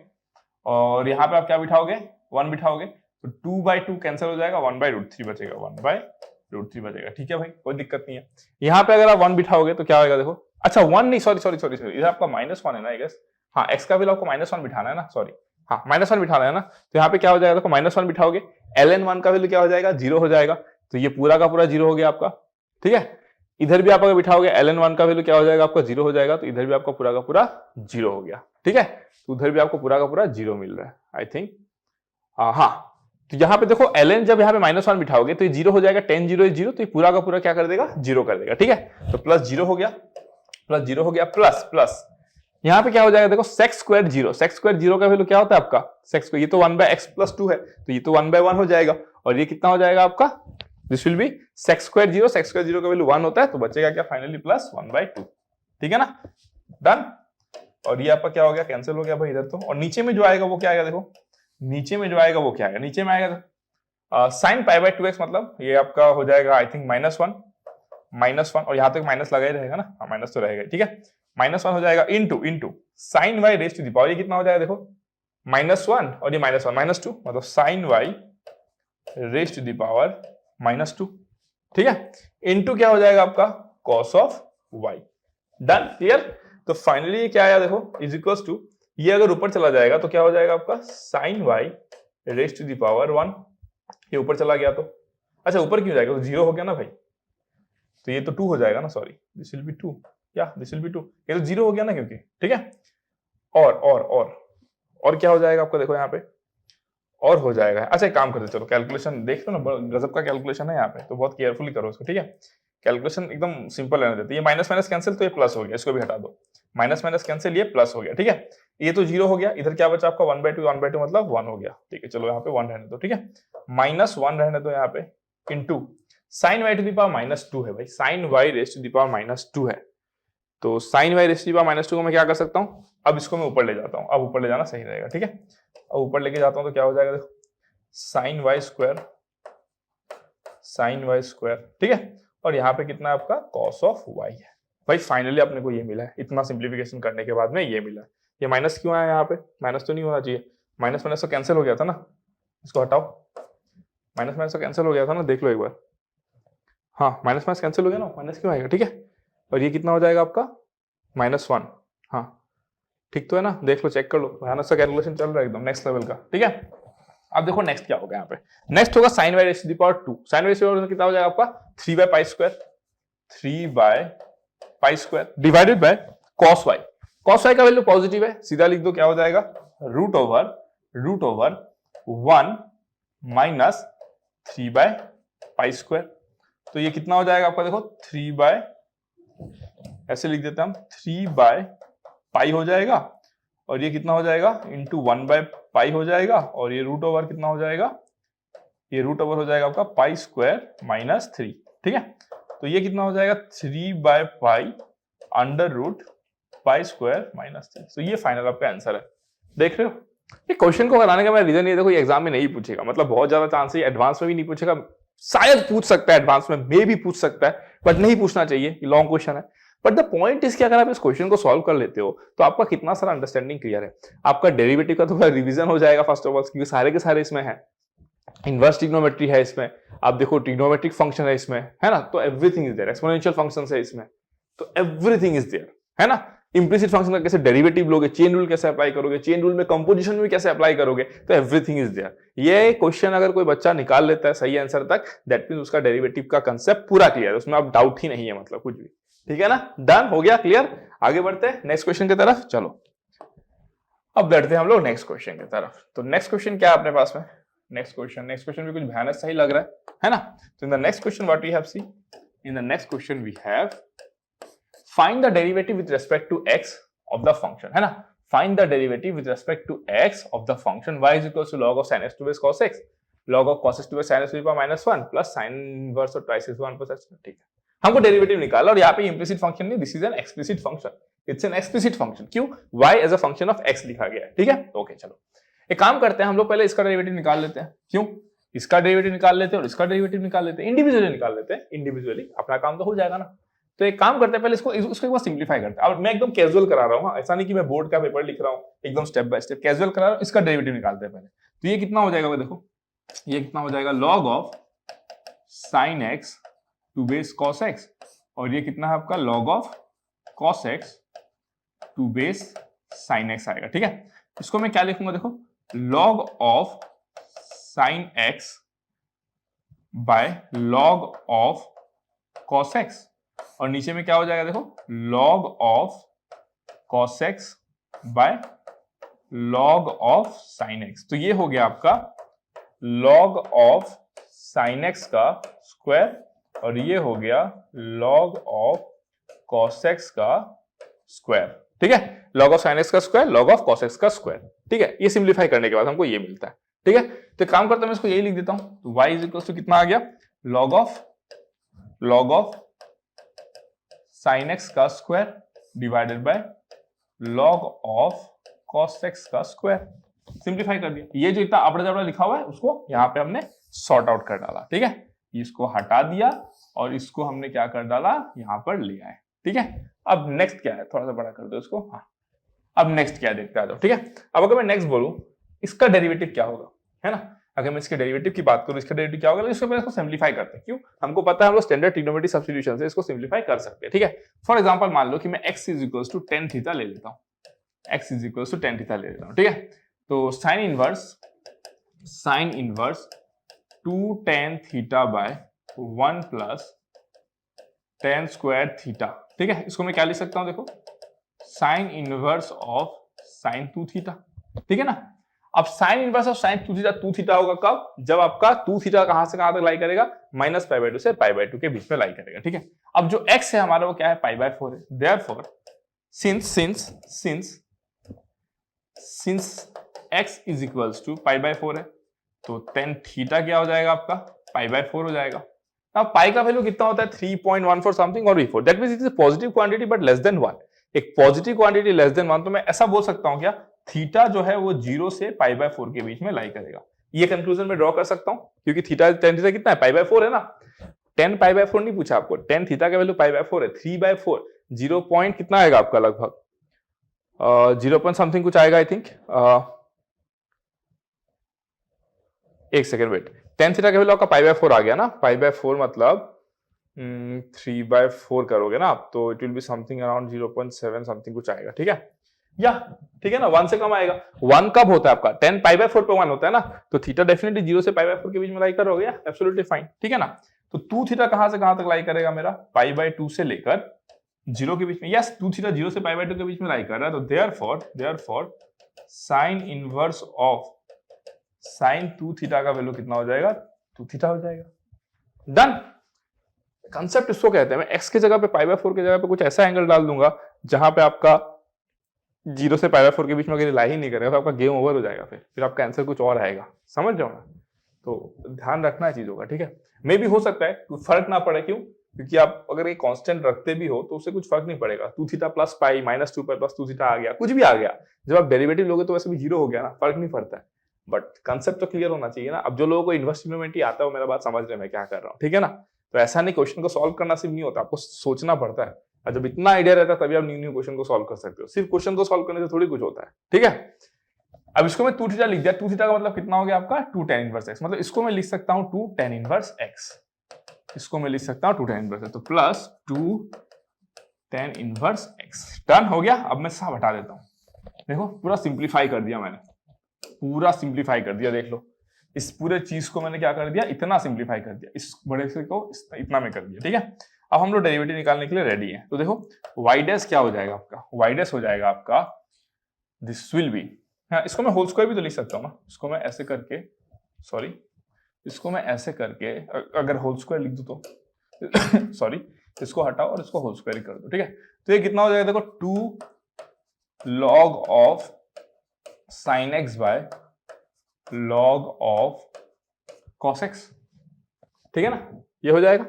और यहाँ पे आप क्या बिठाओगे 1 बिठाओगे, तो 2/2 कैंसिल हो जाएगा, 1/√3 बचेगा, 1/√3 बचेगा। ठीक है भाई, कोई दिक्कत नहीं है। यहाँ पे अगर आप 1 बिठाओगे तो क्या होगा, देखो अच्छा 1 नहीं, सॉरी इधर आपका -1 है ना, आई गेस, हाँ x का वैल्यू आपको -1 बिठाना है ना, सॉरी हाँ -1 बिठाना है ना, तो यहाँ पे क्या हो जाएगा, देखो -1 बिठाओगे, ln 1 का वैल्यू क्या हो जाएगा, 0 हो जाएगा, तो ये पूरा का पूरा 0 हो गया आपका। ठीक है, इधर भी आप अगर बिठाओगे ln 1 का वैल्यू क्या हो जाएगा आपका 0 हो जाएगा, तो इधर भी आपका पूरा का पूरा 0 हो गया। ठीक है, तो उधर भी आपको पूरा का पूरा 0 मिल रहा है, आई थिंक। हाँ, तो यहाँ पे देखो ln जब यहाँ पे -1 बिठाओगे तो ये 0 हो जाएगा, 10 0 0, तो ये पूरा का पूरा क्या कर देगा, 0 कर देगा। ठीक है, तो प्लस 0 हो गया, प्लस यहाँ पे क्या हो जाएगा, देखो sec स्क्वायर 0 का वैल्यू क्या होता है आपका, sec स्क्वायर, ये तो 1/x प्लस 2 है, तो ये तो 1/1 हो जाएगा, और ये कितना हो जाएगा आपका, this will be sec square 0 का वैल्यू 1 होता है, तो बचेगा क्या फाइनली प्लस 1/2। ठीक है ना, डन। और ये आपका क्या हो गया, कैंसिल हो गया भाई इधर तो, और नीचे में जो आएगा वो क्या आएगा, देखो नीचे में जो आएगा वो क्या आएगा, नीचे में आएगा sin पाई बाई 2x, मतलब ये आपका हो जाएगा आई थिंक -1, और यहाँ तक माइनस लगा ही रहेगा ना, हाँ माइनस तो रहेगा। ठीक है, -1 हो जाएगा into sin y raise to the power, ये कितना हो जाएगा, देखो -1 और ये -2, मतलब sin y raise to the power -2। ठीक है, इंटू क्या हो जाएगा आपका cos of y। Done, clear. तो फाइनली ये क्या आया, देखो इज इक्वल्स टू, ये अगर ऊपर चला जाएगा तो क्या हो जाएगा आपका sin y raise to the power 1, ये ऊपर चला गया तो, अच्छा ऊपर क्यों जाएगा, तो 0 हो गया ना भाई, तो ये तो 2 हो जाएगा ना, सॉरी दिस विल बी 2, क्या दिस विल बी 2, ये तो 0 हो गया ना क्योंकि। ठीक है, और क्या हो जाएगा आपका, देखो यहाँ पे और हो जाएगा। अच्छा एक काम करते चलो, कैलकुलेशन देख लो ना, गजब का कैलकुलेशन है यहाँ पे, तो बहुत केयरफुली करो इसको। ठीक है, कैलकुलेशन एकदम सिंपल रहने देते, ये माइनस माइनस कैंसिल, तो ये प्लस हो गया, इसको भी हटा दो, माइनस माइनस कैंसिल, ये प्लस हो गया। ठीक है, ये तो 0 हो गया, इधर क्या बचा आपका 1/2 मतलब 1 हो गया। ठीक है, चलो यहाँ पे 1 रहने दो। ठीक है, -1 रहने दो यहाँ पे, into sin y to the power -2 है भाई, sin y raise to the power -2 है, तो sin y raise to the power -2 को मैं क्या कर सकता हूँ, अब इसको मैं ऊपर ले जाता हूँ, अब ऊपर ले जाना सही रहेगा। ठीक है, अब ऊपर लेके जाता हूँ तो क्या हो जाएगा, देखो sin y स्क्वायर, ठीक है, और यहाँ पे कितना आपका cos ऑफ y है भाई। फाइनली अपने को ये मिला है, इतना सिंप्लीफिकेशन करने के बाद में ये मिला है। ये माइनस क्यों आया यहाँ पे, माइनस तो नहीं होना चाहिए, माइनस माइनस तो कैंसिल हो गया था ना, इसको हटाओ, माइनस माइनस तो कैंसिल हो गया था ना, देख लो एक बार, हाँ माइनस माइनस कैंसिल हो गया ना, माइनस क्यों आएगा। ठीक है, और ये कितना हो जाएगा आपका -1, हाँ ठीक तो है ना, देख लो चेक कर लो, भयानक सा कैलकुलेशन चल रहा है एकदम नेक्स्ट लेवल का। ठीक है, अब देखो नेक्स्ट क्या होगा, यहाँ पे नेक्स्ट होगा sin y raise to the power 2, sin y raise to the power कितना हो जाएगा आपका 3/π² डिवाइडेड बाय cos y का वैल्यू पॉजिटिव है, सीधा लिख दो, क्या हो जाएगा रूट ओवर 1 माइनस 3/π², तो ये कितना हो जाएगा आपका, देखो 3 ऐसे लिख देते हैं हम, 3/π हो जाएगा, और ये कितना हो जाएगा इंटू 1/π हो जाएगा, और ये रूट ओवर कितना हो जाएगा, ये रूट ओवर हो जाएगा आपका π² -3। ठीक है, तो ये कितना हो जाएगा 3/π under root pi square minus 3। तो ये फाइनल आपका आंसर है। देख रहे हो, ये क्वेश्चन को कराने का मेरा रीजन ये देखो, एग्जाम में नहीं पूछेगा, मतलब बहुत ज्यादा चांस है एडवांस में भी नहीं पूछेगा, शायद पूछ सकता है एडवांस में, मे भी पूछ सकता है, बट नहीं पूछना चाहिए, लॉन्ग क्वेश्चन है। बट द पॉइंट इज कि अगर आप इस क्वेश्चन को सॉल्व कर लेते हो तो आपका कितना सारा अंडरस्टैंडिंग क्लियर है। आपका डेरिवेटिव का थोड़ा रिवीजन हो जाएगा फर्स्ट ऑफ ऑल, क्योंकि सारे के सारे इसमें है, इनवर्स ट्रिग्नोमेट्री है इसमें, आप देखो ट्रिग्नोमेट्रिक फंक्शन है इसमें, है ना, तो everything is there, exponential functions है इसमें, तो एवरीथिंग इज देयर, है ना। इंप्लिसिट फंक्शन का कैसे डेरिवेटिव लोगे, चेन रूल कैसे अप्लाई करोगे, चेन रूल में कंपोजिशन में कैसे अप्लाई करोगे, तो एवरीथिंग इज देयर। ये क्वेश्चन अगर कोई बच्चा निकाल लेता है सही आंसर तक, दैट मींस उसका डेरिवेटिव का कांसेप्ट पूरा क्लियर है, उसमें आप डाउट ही नहीं है, मतलब कुछ भी, ठीक है ना। डन हो गया, क्लियर। आगे बढ़ते हैं नेक्स्ट क्वेश्चन की तरफ, चलो अब बढ़ते हैं हम लोग नेक्स्ट क्वेश्चन की तरफ। तो नेक्स्ट क्वेश्चन क्या है अपने पास में, नेक्स्ट क्वेश्चन भी कुछ भयानक सही लग रहा है ना। तो in the next question what we have see, in the next question we have find the derivative with respect to x of the function, है ना। Find the derivative with respect to x of the function y is equal to log of sin x to base cos x, log of cos x to base sin x to the power -1 plus sin inverse और ट्राइस 1 plus x, ठीक है। हमको derivative निकालना, और यहाँ पे implicit function नहीं, this is an explicit function, it's an explicit function. क्यों, y as a function of x लिखा गया है, ठीक है। ओके चलो एक काम करते हैं, हम लोग पहले इसका डेरिवेटिव निकाल लेते हैं। क्यों, इसका डेरिवेटिव निकाल लेते हैं और इसका डेरिवेटिव निकाल लेते हैं, इंडिविजुअली निकाल लेते हैं, इंडिविजुअली अपना काम तो हो जाएगा ना। तो एक काम करते हैं, पहले इसको एक बार सिंप्लीफाई करते हैं। और मैं एकदम कैजुअल करा रहा हूँ, ऐसा नहीं कि मैं बोर्ड का पेपर लिख रहा हूँ, एकदम स्टेप बाय स्टेप कैजुअल करा रहा हूँ। इसका डेरिवेटिव निकालते हैं पहले। तो ये कितना हो जाएगा, देखो ये कितना हो जाएगा, log of sin x to base cos x, और ये कितना है आपका log of cos x to base sin x आएगा, ठीक है। इसको मैं क्या लिखूंगा, देखो log of sin x by log of cos x, और नीचे में क्या हो जाएगा, देखो log of cos x by log of sin x। तो ये हो गया आपका log ऑफ sin x का स्क्वायर, और ये हो गया log ऑफ cos x का स्क्वायर, ठीक है। log ऑफ sin x का square, log of cos x का स्क्वायर, ठीक है। ये सिंप्लीफाई करने के बाद हमको ये मिलता है, ठीक है। तो काम करता हूं, मैं इसको यही लिख देता हूं। तो y इज इक्वल टू कितना आ गया, log ऑफ sin x का square divided bye log of cos x का स्क्वायर। सिंप्लीफाई कर दिया। ये जो इतना अपड़ा जबड़ा लिखा हुआ है उसको यहाँ पे हमने सॉर्ट आउट कर डाला, ठीक है। इसको हटा दिया और इसको हमने क्या कर डाला, यहाँ पर ले आए, ठीक है। अब नेक्स्ट क्या है, थोड़ा सा बड़ा कर दो इसको, हाँ। अब नेक्स्ट क्या देखते आ जाओ, ठीक है। अब अगर मैं नेक्स्ट बोलूं, इसका डेरिवेटिव क्या होगा, है ना। अगर मैं इसके डेरिवेटिव की बात करूं, इसका डेरिवेटिव क्या होगा, इसको पहले इसको सिंप्लीफाई करते हैं। क्यों, हमको पता है हम लोग स्टैंडर्ड ट्रिग्नोमेट्री सब्स्टिट्यूशन से इसको सिंप्लीफाई कर सकते हैं, ठीक है। फॉर एग्जांपल मान लो कि मैं x is equal to tan theta ले लेता हूं, x is equal to tan theta ले लेता हूं, ठीक है। तो sine inverse 2 tan theta by 1 plus tan square theta, ठीक है। इसको मैं क्या लिख सकता हूं, देखो sine inverse of sine 2 theta, ठीक है ना। अब sine inverse of sine 2 theta होगा कब, जब आपका 2 थीटा कहां से कहां तक लाई करेगा, -π/2 से π/2 के बीच में लाई करेगा, ठीक है। अब जो x है हमारा वो क्या है, π/4 है। Therefore since x is equals to π/4 है, तो tan थीटा क्या हो जाएगा आपका, π/4 हो जाएगा। अब पाई का वैल्यू कितना होता है, 3.14 समथिंग और V4, that means it is a positive quantity but less than 1। एक पॉजिटिव क्वांटिटी लेस देन 1, तो मैं ऐसा बोल सकता हूं क्या, थीटा जो है वो 0 से π/4 के बीच में लाई करेगा। ये कंक्लूजन में ड्रॉ कर सकता हूं, क्योंकि थीटा tan थीटा कितना है, π/4 है ना। tan π/4 नहीं पूछा आपको, tan थीटा का वैल्यू π/4 है, 3/4 0 पॉइंट कितना आएगा आपका, लगभग 0 पॉइंट समथिंग कुछ आएगा, आई थिंक। एक सेकेंड वेट, tan थीटा का वैल्यू आपका π/4 आ गया ना, π/4 मतलब 3/4 करोगे ना आप, तो it will be something around 0.7 something कुछ आएगा, ठीक है। या ठीक है ना, 1 से कम आएगा। 1 कब होता है आपका, tan π/4 पे 1 होता है ना, तो थीटा डेफिनेटली 0 से π/4 के बीच में लाई करोगे, एब्सोल्युटली फाइन, ठीक है ना। तो 2 थीटा कहां से कहां तक लाई करेगा मेरा, π/2 से लेकर 0 के बीच में। यस, 2 थीटा 0 से π/2 के बीच में लाई कर रहा है, तो therefore sign inverse of sine 2 theta का वैल्यू कितना हो जाएगा, 2 थीटा हो जाएगा। डन। कंसेप्ट इसको कहते हैं, मैं x की जगह पे π/4 की जगह पे कुछ ऐसा एंगल डाल दूंगा जहां पे आपका 0 से π/4 के बीच में अगर लाई ही नहीं करेगा तो आपका गेम ओवर हो जाएगा, फिर आपका आंसर कुछ और आएगा, समझ जाओ ना। तो ध्यान रखना है चीजों का, ठीक है। मे भी हो सकता है फर्क ना पड़े, क्यों, क्योंकि आप अगर ये कांस्टेंट रखते भी हो तो उससे कुछ फर्क नहीं पड़ेगा। 2 theta plus pi minus 2 pi plus 2 theta आ गया, कुछ भी आ गया, जब आप डेरिवेटिव लोगे तो वैसे भी जीरो हो गया ना, फर्क नहीं पड़ता है। बट कंसेप्ट तो क्लियर होना चाहिए ना। अब जो लोगों को इनवर्स ट्रिग्नोमेट्री आता है वो मेरा बात समझ रहे हैं मैं क्या कर रहा हूँ, ठीक है ना। तो ऐसा नहीं क्वेश्चन को सॉल्व करना सिर्फ नहीं होता, आपको सोचना पड़ता है, और जब इतना आइडिया रहता है तभी आप न्यू न्यू क्वेश्चन को सॉल्व कर सकते हो। सिर्फ क्वेश्चन को सॉल्व करने से थोड़ी कुछ होता है, ठीक है। अब इसको मैं 2 थीटा लिख दिया, 2 थीटा का मतलब कितना हो गया आपका 2 tan इनवर्स x, मतलब इसको मैं लिख सकता हूं 2 tan इनवर्स x, इसको मैं लिख सकता हूं 2 tan इनवर्स, तो plus 2 tan inverse x। Done हो गया। अब मैं सब हटा देता हूं, देखो पूरा सिंप्लीफाई कर दिया मैंने, पूरा सिंप्लीफाई कर दिया, देख लो इस पूरे चीज को मैंने क्या कर दिया, इतना सिंप्लीफाई कर दिया, इस बड़े से को इतना में कर दिया, ठीक है। अब हम लोग डेरिवेटिव निकालने के लिए रेडी हैं। तो देखो y डैश क्या हो जाएगा आपका, y डैश हो जाएगा आपका दिस विल बी, हाँ इसको मैं होल स्क्वायर भी तो लिख सकता हूँ ना, इसको मैं ऐसे करके, सॉरी इसको मैं ऐसे करके अगर होल स्क्वायर लिख दूं तो सॉरी इसको हटाओ और इसको होल स्क्वायर कर दो, ठीक है। तो ये कितना हो जाएगा देखो 2 log of sin x by log of cos x, ठीक है ना, ये हो जाएगा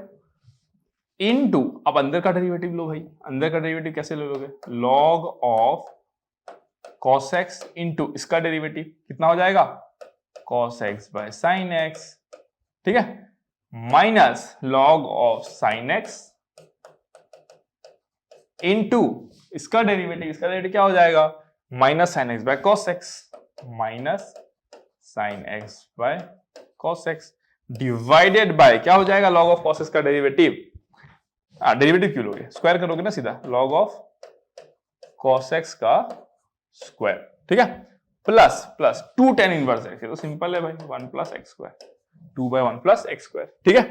इनटू, अब अंदर का डेरिवेटिव लो भाई, अंदर का डेरिवेटिव कैसे ले लोगे, log of cos x into इसका डेरिवेटिव कितना हो जाएगा cos x by sin x, ठीक है, minus log of sin x into इसका डेरिवेटिव क्या हो जाएगा minus sin x by cos x, minus sin x by cos x divided by क्या हो जाएगा log ऑफ cos x का डेरिवेटिव, डेरिवेटिव क्यों लोगे, स्क्वायर करोगे ना सीधा, log ऑफ cos x का स्क्वायर, ठीक है, plus plus 2 tan inverse x, तो सिंपल है भाई 1 plus x square, 2 by 1 plus x square, ठीक है।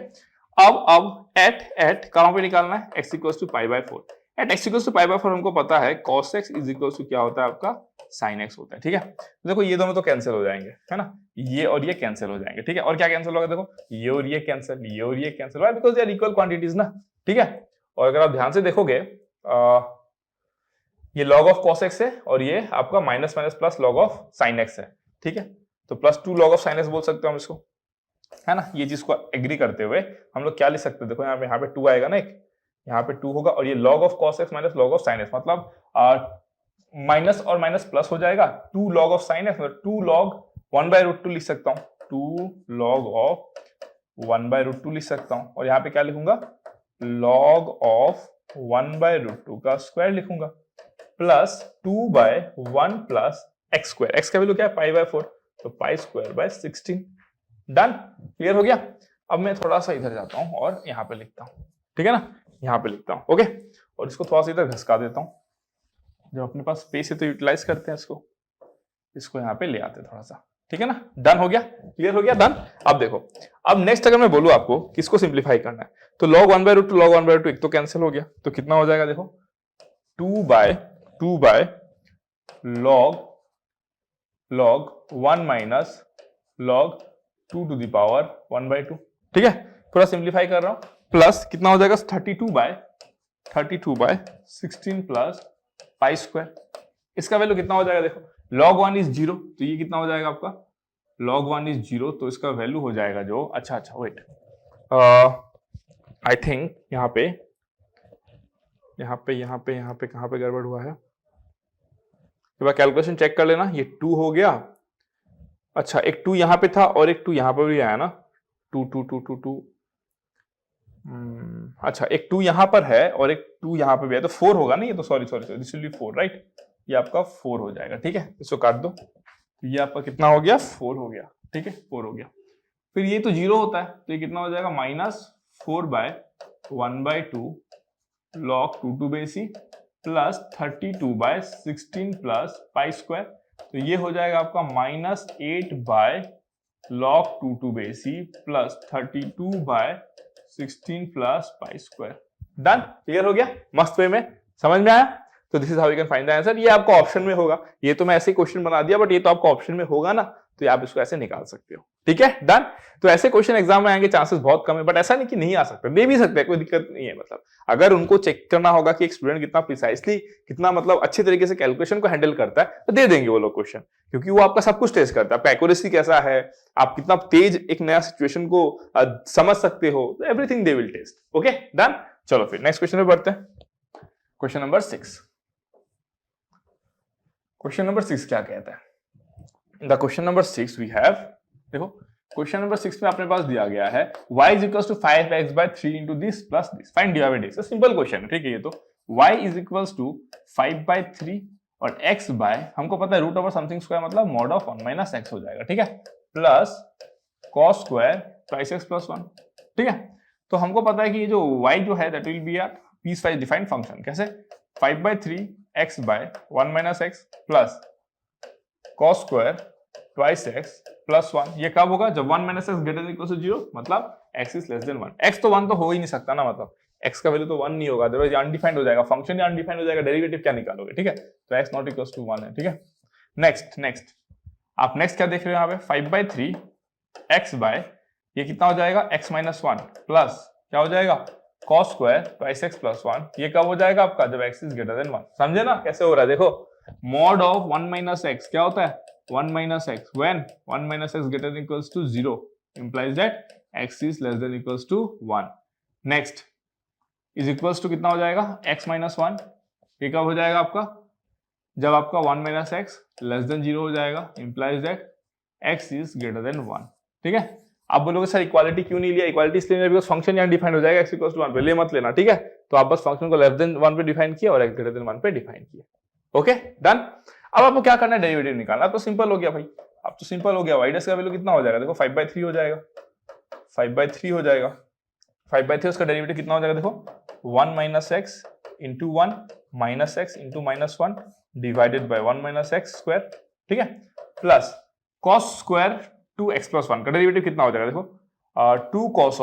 अब एट कहां पे निकालना है, x equals to pi by 4, at x equals to pi by 4 हमको पता है cos x is equals to क्या होता है आपका sin x होता है, ठीक है। तो देखो ये दोनों तो कैंसिल हो जाएंगे, है ना, ये और ये कैंसिल हो जाएंगे, ठीक है। और क्या कैंसिल होगा, देखो ये और ये कैंसिल, ये और ये कैंसिल होगा, because they are equal quantities ना, ठीक है। और अगर आप ध्यान से देखोगे ये log ऑफ cos x है और ये आपका minus minus plus log of sin x है, ठीक है। तो plus 2 log of sin x बोल सकते हो हम इसको, है ना। ये चीज को एग्री करते हुए हम लोग क्या लिख सकते हैं, देखो यहाँ पे 2 आएगा ना, एक यहाँ पे 2 होगा और ये log of cos x minus log of sin x, मतलब माइनस और माइनस प्लस हो जाएगा, 2 log ऑफ sin x मतलब 2 log 1 बाय रूट 2 लिख सकता हूँ, 2 log ऑफ 1 बाय रूट 2 लिख सकता हूँ, और यहाँ पे क्या लिखूंगा log ऑफ 1 बाय रूट 2 का स्क्वायर लिखूंगा, plus 2 by 1 plus x square, x का वैल्यू क्या है पाई बाय 4, तो pi square by 16। Done, clear हो गया। अब मैं थोड़ा सा इधर जाता हूं और यहां पे लिखता हूं, ठीक है ना, यहां पे लिखता हूं, ओके। और इसको थोड़ा सा इधर घसका देता हूं, जब अपने पास स्पेस है तो यूटिलाइज करते हैं इसको यहाँ पे ले आते हैं थोड़ा सा, ठीक है ना। डन हो गया, क्लियर हो गया, डन। अब देखो, अब नेक्स्ट अगर मैं बोलूं आपको किसको सिंप्लीफाई करना है, तो log 1 by root 2 log 1 by root 2 एक तो कैंसिल हो गया, तो कितना हो जाएगा देखो 2 by log 1 minus log 2 to the power 1 by 2, ठीक है। थोड़ा सिंप्लीफाई कर रहा हूं, प्लस कितना हो जाएगा 32 बाय 16 प्लस पाई स्क्वायर, इसका वैल्यू कितना हो जाएगा देखो, log 1 इज 0, तो ये कितना हो जाएगा आपका log 1 इज 0, तो इसका वैल्यू हो जाएगा जो, अच्छा वेट, आई थिंक यहाँ पे कहां पे गड़बड़ हुआ है, एक बार कैलकुलेशन चेक कर लेना। ये 2 हो गया, अच्छा एक 2 यहां पे था और एक 2 यहां पर भी आया ना, 2 अच्छा एक 2 यहां पर है और एक 2 यहां पे भी है, तो 4 होगा ना ये, तो sorry this will be 4, right, ये आपका 4 हो जाएगा, ठीक है। इसको काट दो, तो ये आपका कितना हो गया 4 हो गया, ठीक है 4 हो गया। फिर ये तो 0 होता है, तो ये कितना हो जाएगा minus 4 by 1 by 2 log 2 to base e plus 32 by 16 plus pi square, तो ये हो जाएगा आपका minus 8 by log 2 to base e plus 32 by 16 plus pi square. Done, clear हो गया, मस्त वे में समझ में आया। तो this is how you can find the answer. ये आपका ऑप्शन में होगा, ये तो मैं ऐसे ही क्वेश्चन बना दिया, बट ये तो आपका ऑप्शन में होगा ना, तो आप इसको ऐसे निकाल सकते हो। ठीक है, डन। तो ऐसे क्वेश्चन एग्जाम में आएंगे, चांसेस बहुत कम है, बट ऐसा नहीं कि नहीं आ सकते, दे भी सकते हैं, कोई दिक्कत नहीं है। मतलब अगर उनको चेक करना होगा कि एक स्टूडेंट कितना प्रिसाइसली, कितना मतलब अच्छे तरीके से कैलकुलेशन को हैंडल करता है, तो दे देंगे वो लोग क्वेश्चन, क्योंकि वो आपका सब कुछ टेस्ट करता है। आपका एक्यूरेसी कैसा है, आप कितना तेज एक नया सिचुएशन को समझ सकते हो, everything they will test. Okay, done. चलो फिर नेक्स्ट क्वेश्चन पे बढ़ते हैं। Question number 6। क्वेश्चन नंबर 6 क्या कहता है? The question number 6 we have, देखो क्वेश्चन नंबर 6 में अपने पास दिया गया है y is equals to 5x/3 into this plus this, find dy by dx। Simple question है, ठीक है। ये तो y is equals to 5/3 और x बाय, हमको पता है रूट ओवर समथिंग स्क्वायर मतलब मॉड ऑफ 1 माइनस x हो जाएगा, ठीक है, plus cos square twice x plus 1, ठीक है। तो हमको पता है कि ये जो y जो है that will be a piecewise defined function. कैसे? 5/3 x बाय 1 minus x plus cos square twice x plus 1। ये कब होगा? जब 1 minus x greater than equal to 0, मतलब x is less than 1। x तो 1 तो हो ही नहीं सकता ना, मतलब x का वैल्यू तो 1 नहीं होगा, अदरवाइज अनडिफाइंड हो जाएगा, फंक्शन ही अनडिफाइंड हो जाएगा, डेरिवेटिव क्या निकालोगे, ठीक है। तो x नॉट इक्वल टू 1 है, ठीक है। नेक्स्ट आप नेक्स्ट क्या देख रहे हो यहाँ पे? 5/3 x बाय, ये कितना हो जाएगा? x माइनस 1 प्लस क्या हो जाएगा? cos square twice x plus 1। ये कब हो जाएगा आपका? जब x इज ग्रेटर देन 1। समझे ना कैसे हो रहा है? देखो मॉड ऑफ 1 माइनस x क्या होता है? 1 minus x when 1 minus x greater than equals to 0 implies that x is less than equals to 1। next is equals to कितना हो जाएगा? x minus 1। ये कब हो जाएगा आपका? जब आपका 1 minus x less than 0 हो जाएगा, implies that x is greater than 1। ठीक है। आप बोलोगे सर इक्वालिटी क्यों नहीं लिया? इक्वालिटी इसलिए नहीं बिकॉज़ फंक्शन यहाँ डिफाइन हो जाएगा x equals to 1 पे, ले मत लेना, ठीक है। तो आप बस फंक्शन को लेस देन 1 पे डिफाइन किया और x ग्रेटर देन 1 पे डिफाइन किया। Okay, done. अब आपको क्या करना है? डेरिवेटिव निकालना। तो सिंपल हो गया भाई, अब तो सिंपल हो गया। y डैश का वैल्यू कितना हो जाएगा? देखो 5/3 हो जाएगा, 5/3 हो जाएगा। 5/3 उसका डेरिवेटिव कितना हो जाएगा? देखो 1 minus x into 1 minus x into minus 1 divided by 1 minus x square, ठीक है, plus cos square 2x plus 1 का डेरिवेटिव कितना हो जाएगा? देखो 2 cos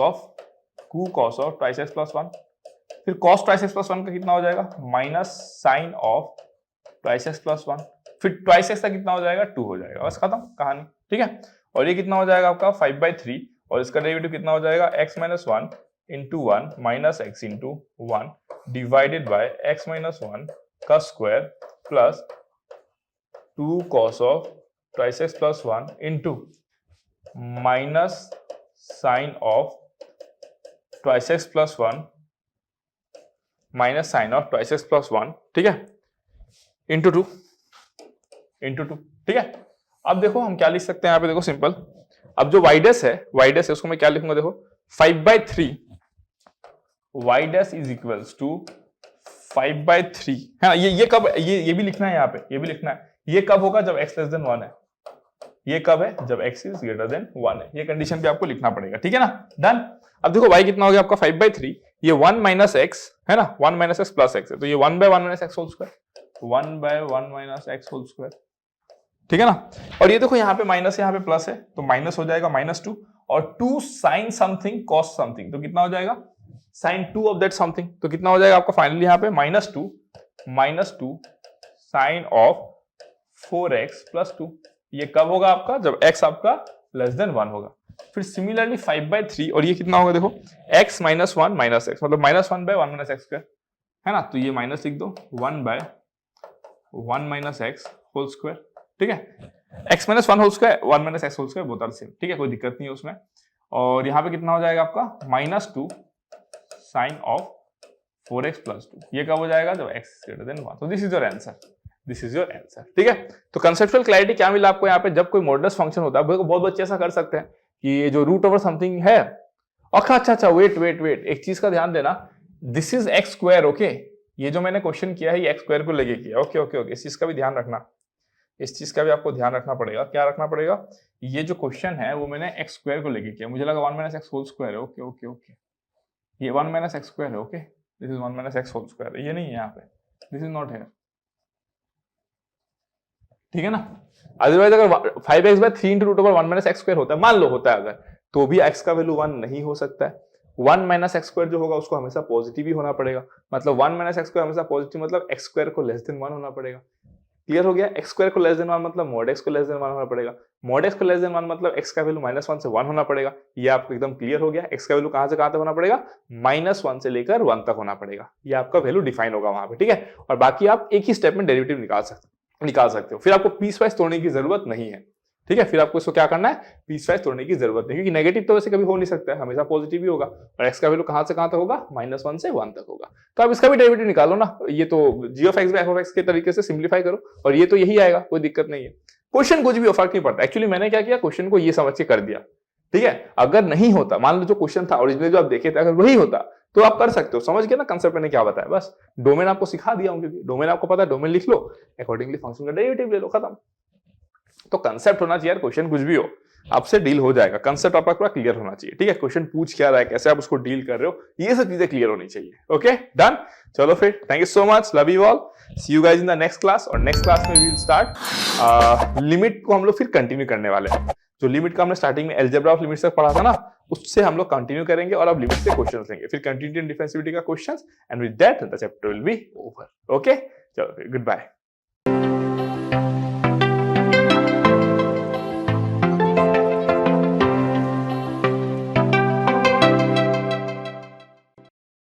of twice x plus 1, फिर cos ट्वाइस x प्लस 1 का कितना हो जाएगा? Minus sine of twice x plus 1, फिर ट्वाइस x का कितना हो जाएगा? 2 हो जाएगा। बस खत्म कहानी, ठीक है। और ये कितना हो जाएगा आपका? 5/3 और इसका डेरिवेटिव कितना हो जाएगा? x minus 1 into 1 minus x into 1 divided by x minus 1 का square plus 2 cos of twice x plus 1 into minus sine of twice x plus 1 minus sine of twice x plus 1, ठीक है, into 2, ठीक है। अब देखो हम क्या लिख सकते हैं यहाँ पे? देखो सिंपल, अब जो y डैश है उसको मैं क्या लिखूंगा? देखो 5/3 y dash is equals to 5/3 है ना। ये कब, ये भी लिखना है यहाँ पे, ये भी लिखना है। ये कब होगा? जब x लेस देन 1 है। ये कब है? जब x इज ग्रेटर देन 1 है। ये कंडीशन भी आपको लिखना पड़ेगा, ठीक है ना, डन। अब देखो y कितना हो गया आपका? 5/3, ये 1 माइनस x है ना, 1 माइनस x प्लस x है, तो ये 1/1 minus x whole square, 1/1 minus x whole square, ठीक है ना। और ये देखो यहाँ पे माइनस, यहाँ पे प्लस है, तो माइनस हो जाएगा -2 और 2 साइन समथिंग कॉस समथिंग, तो कितना हो जाएगा? साइन 2 ऑफ दैट समथिंग, तो कितना हो जाएगा आपका फाइनली यहाँ पे? -2 साइन ऑफ 4x प्लस 2। ये कब होगा आपका? जब x आपका लेस देन 1 होगा। फिर सिमिलरली 5/3 और ये कितना होगा? देखो x माइनस 1 माइनस x मतलब -1/1 माइनस x स्क्वायर है ना, तो ये माइनस लिख दो 1/1 माइनस x होल स्क्वायर, ठीक है। x minus 1 whole square 1 minus x whole square both are same, ठीक है, कोई दिक्कत नहीं है उसमें। और यहाँ पे कितना हो जाएगा आपका? -2 साइन ऑफ 4x प्लस 2। ये कब हो जाएगा? जब x ग्रेटर देन 1। तो दिस इज योर आंसर, ठीक है। तो कंसेप्चुअल क्लैरिटी क्या मिला आपको यहाँ पे? जब कोई मॉडुलस फंक्शन होता है, बहुत बच्चे ऐसा कर सकते हैं कि ये जो रूट ओवर समथिंग है, अच्छा वेट, एक चीज का ध्यान देना, this is x square, okay. ये जो मैंने क्वेश्चन किया है ये x स्क्वायर को लेके किया, ओके, इस चीज का भी ध्यान रखना, इस चीज का भी आपको ध्यान रखना पड़ेगा। क्या रखना पड़ेगा? ये जो क्वेश्चन है वो मैंने x स्क्वायर को लेके किया, मुझे लगा 1 माइनस x होल स्क्वायर है, ओके, ये 1 माइनस x स्क्वायर है, okay, this is 1 minus x whole square, ये नहीं है यहाँ पे, दिस इज नॉट है, ठीक है ना। अदरवाइज अगर 5x/3 into root over 1 minus x square होता है, मान लो होता है अगर, तो भी x का वैल्यू 1 नहीं हो सकता है। 1 माइनस x स्क्वायर जो होगा उसको हमेशा पॉजिटिव ही होना पड़ेगा, मतलब 1 माइनस x स्क्वायर हमेशा पॉजिटिव, मतलब x स्क्वायर को लेस देन 1 होना पड़ेगा। क्लियर हो गया। एक्स स्क्वायर को लेस देन 1 मतलब मॉड एक्स को लेस देन 1 होना पड़ेगा, मॉड एक्स को लेस देन 1 मतलब एक्स का वैल्यू -1 से 1 होना पड़ेगा। ये आपको एकदम क्लियर हो गया। एक्स का वैल्यू कहां से कहां तक होना पड़ेगा, -1 से लेकर 1 तक होना पड़ेगा। ये आपका वैल्यू डिफाइन होगा वहां पे, ठीक है। और बाकी आप एक ही स्टेप में डेरिवेटिव निकाल सकते हो। फिर आपको पीस वाइज तोड़ने की जरूरत नहीं है, ठीक है। फिर आपको इसको क्या करना है, पीस वाइज तोड़ने की जरूरत नहीं, क्योंकि नेगेटिव तो वैसे कभी हो नहीं सकता है, हमेशा पॉजिटिव ही होगा। और एक्स का वैल्यू कहां से कहां तक होगा, -1 से 1 तक होगा। तो आप इसका भी डेरिवेटिव निकालो ना, ये तो g of x by f of x के तरीके से सिंप्लीफाई करो और ये तो यही आएगा, कोई दिक्कत नहीं है। क्वेश्चन कुछ भी फर्क नहीं पड़ता। एक्चुअली मैंने क्या किया, क्वेश्चन को ये समझ के कर दिया, ठीक है। अगर नहीं होता, मान लो जो क्वेश्चन था ओरिजिनल जो आप देखे थे, अगर वही होता तो आप कर सकते हो। समझ गए ना कंसेप्ट मैंने क्या बताया, बस डोमेन आपको सिखा दिया हूं, क्योंकि डोमेन आपको पता है, डोमेन लिख लो, अकॉर्डिंगली फंक्शन का डेरिवेटिव ले लो, खत्म। तो कंसेप्ट होना चाहिए, क्वेश्चन कुछ भी हो आपसे डील हो जाएगा, कंसेप्ट आपका पूरा क्लियर होना चाहिए, ठीक है। क्वेश्चन पूछ क्या रहा है, कैसे आप उसको डील कर रहे हो, ये सब चीजें क्लियर होनी चाहिए। ओके डन, चलो फिर thank you so much, love you all, see you guys in the next class. और नेक्स्ट क्लास में वी विल स्टार्ट लिमिट को हम लोग फिर कंटिन्यू करने वाले हैं। जो लिमिट का हमने स्टार्टिंग में अलजेब्रा ऑफ लिमिट्स तक पढ़ा था ना, उससे हम लोग कंटिन्यू करेंगे और अब लिमिट से क्वेश्चंस लेंगे, फिर कंटिन्यूटी एंड डिफरेंशिएबिलिटी का questions, and with that the chapter will be over. Okay चलो फिर, गुड बाय।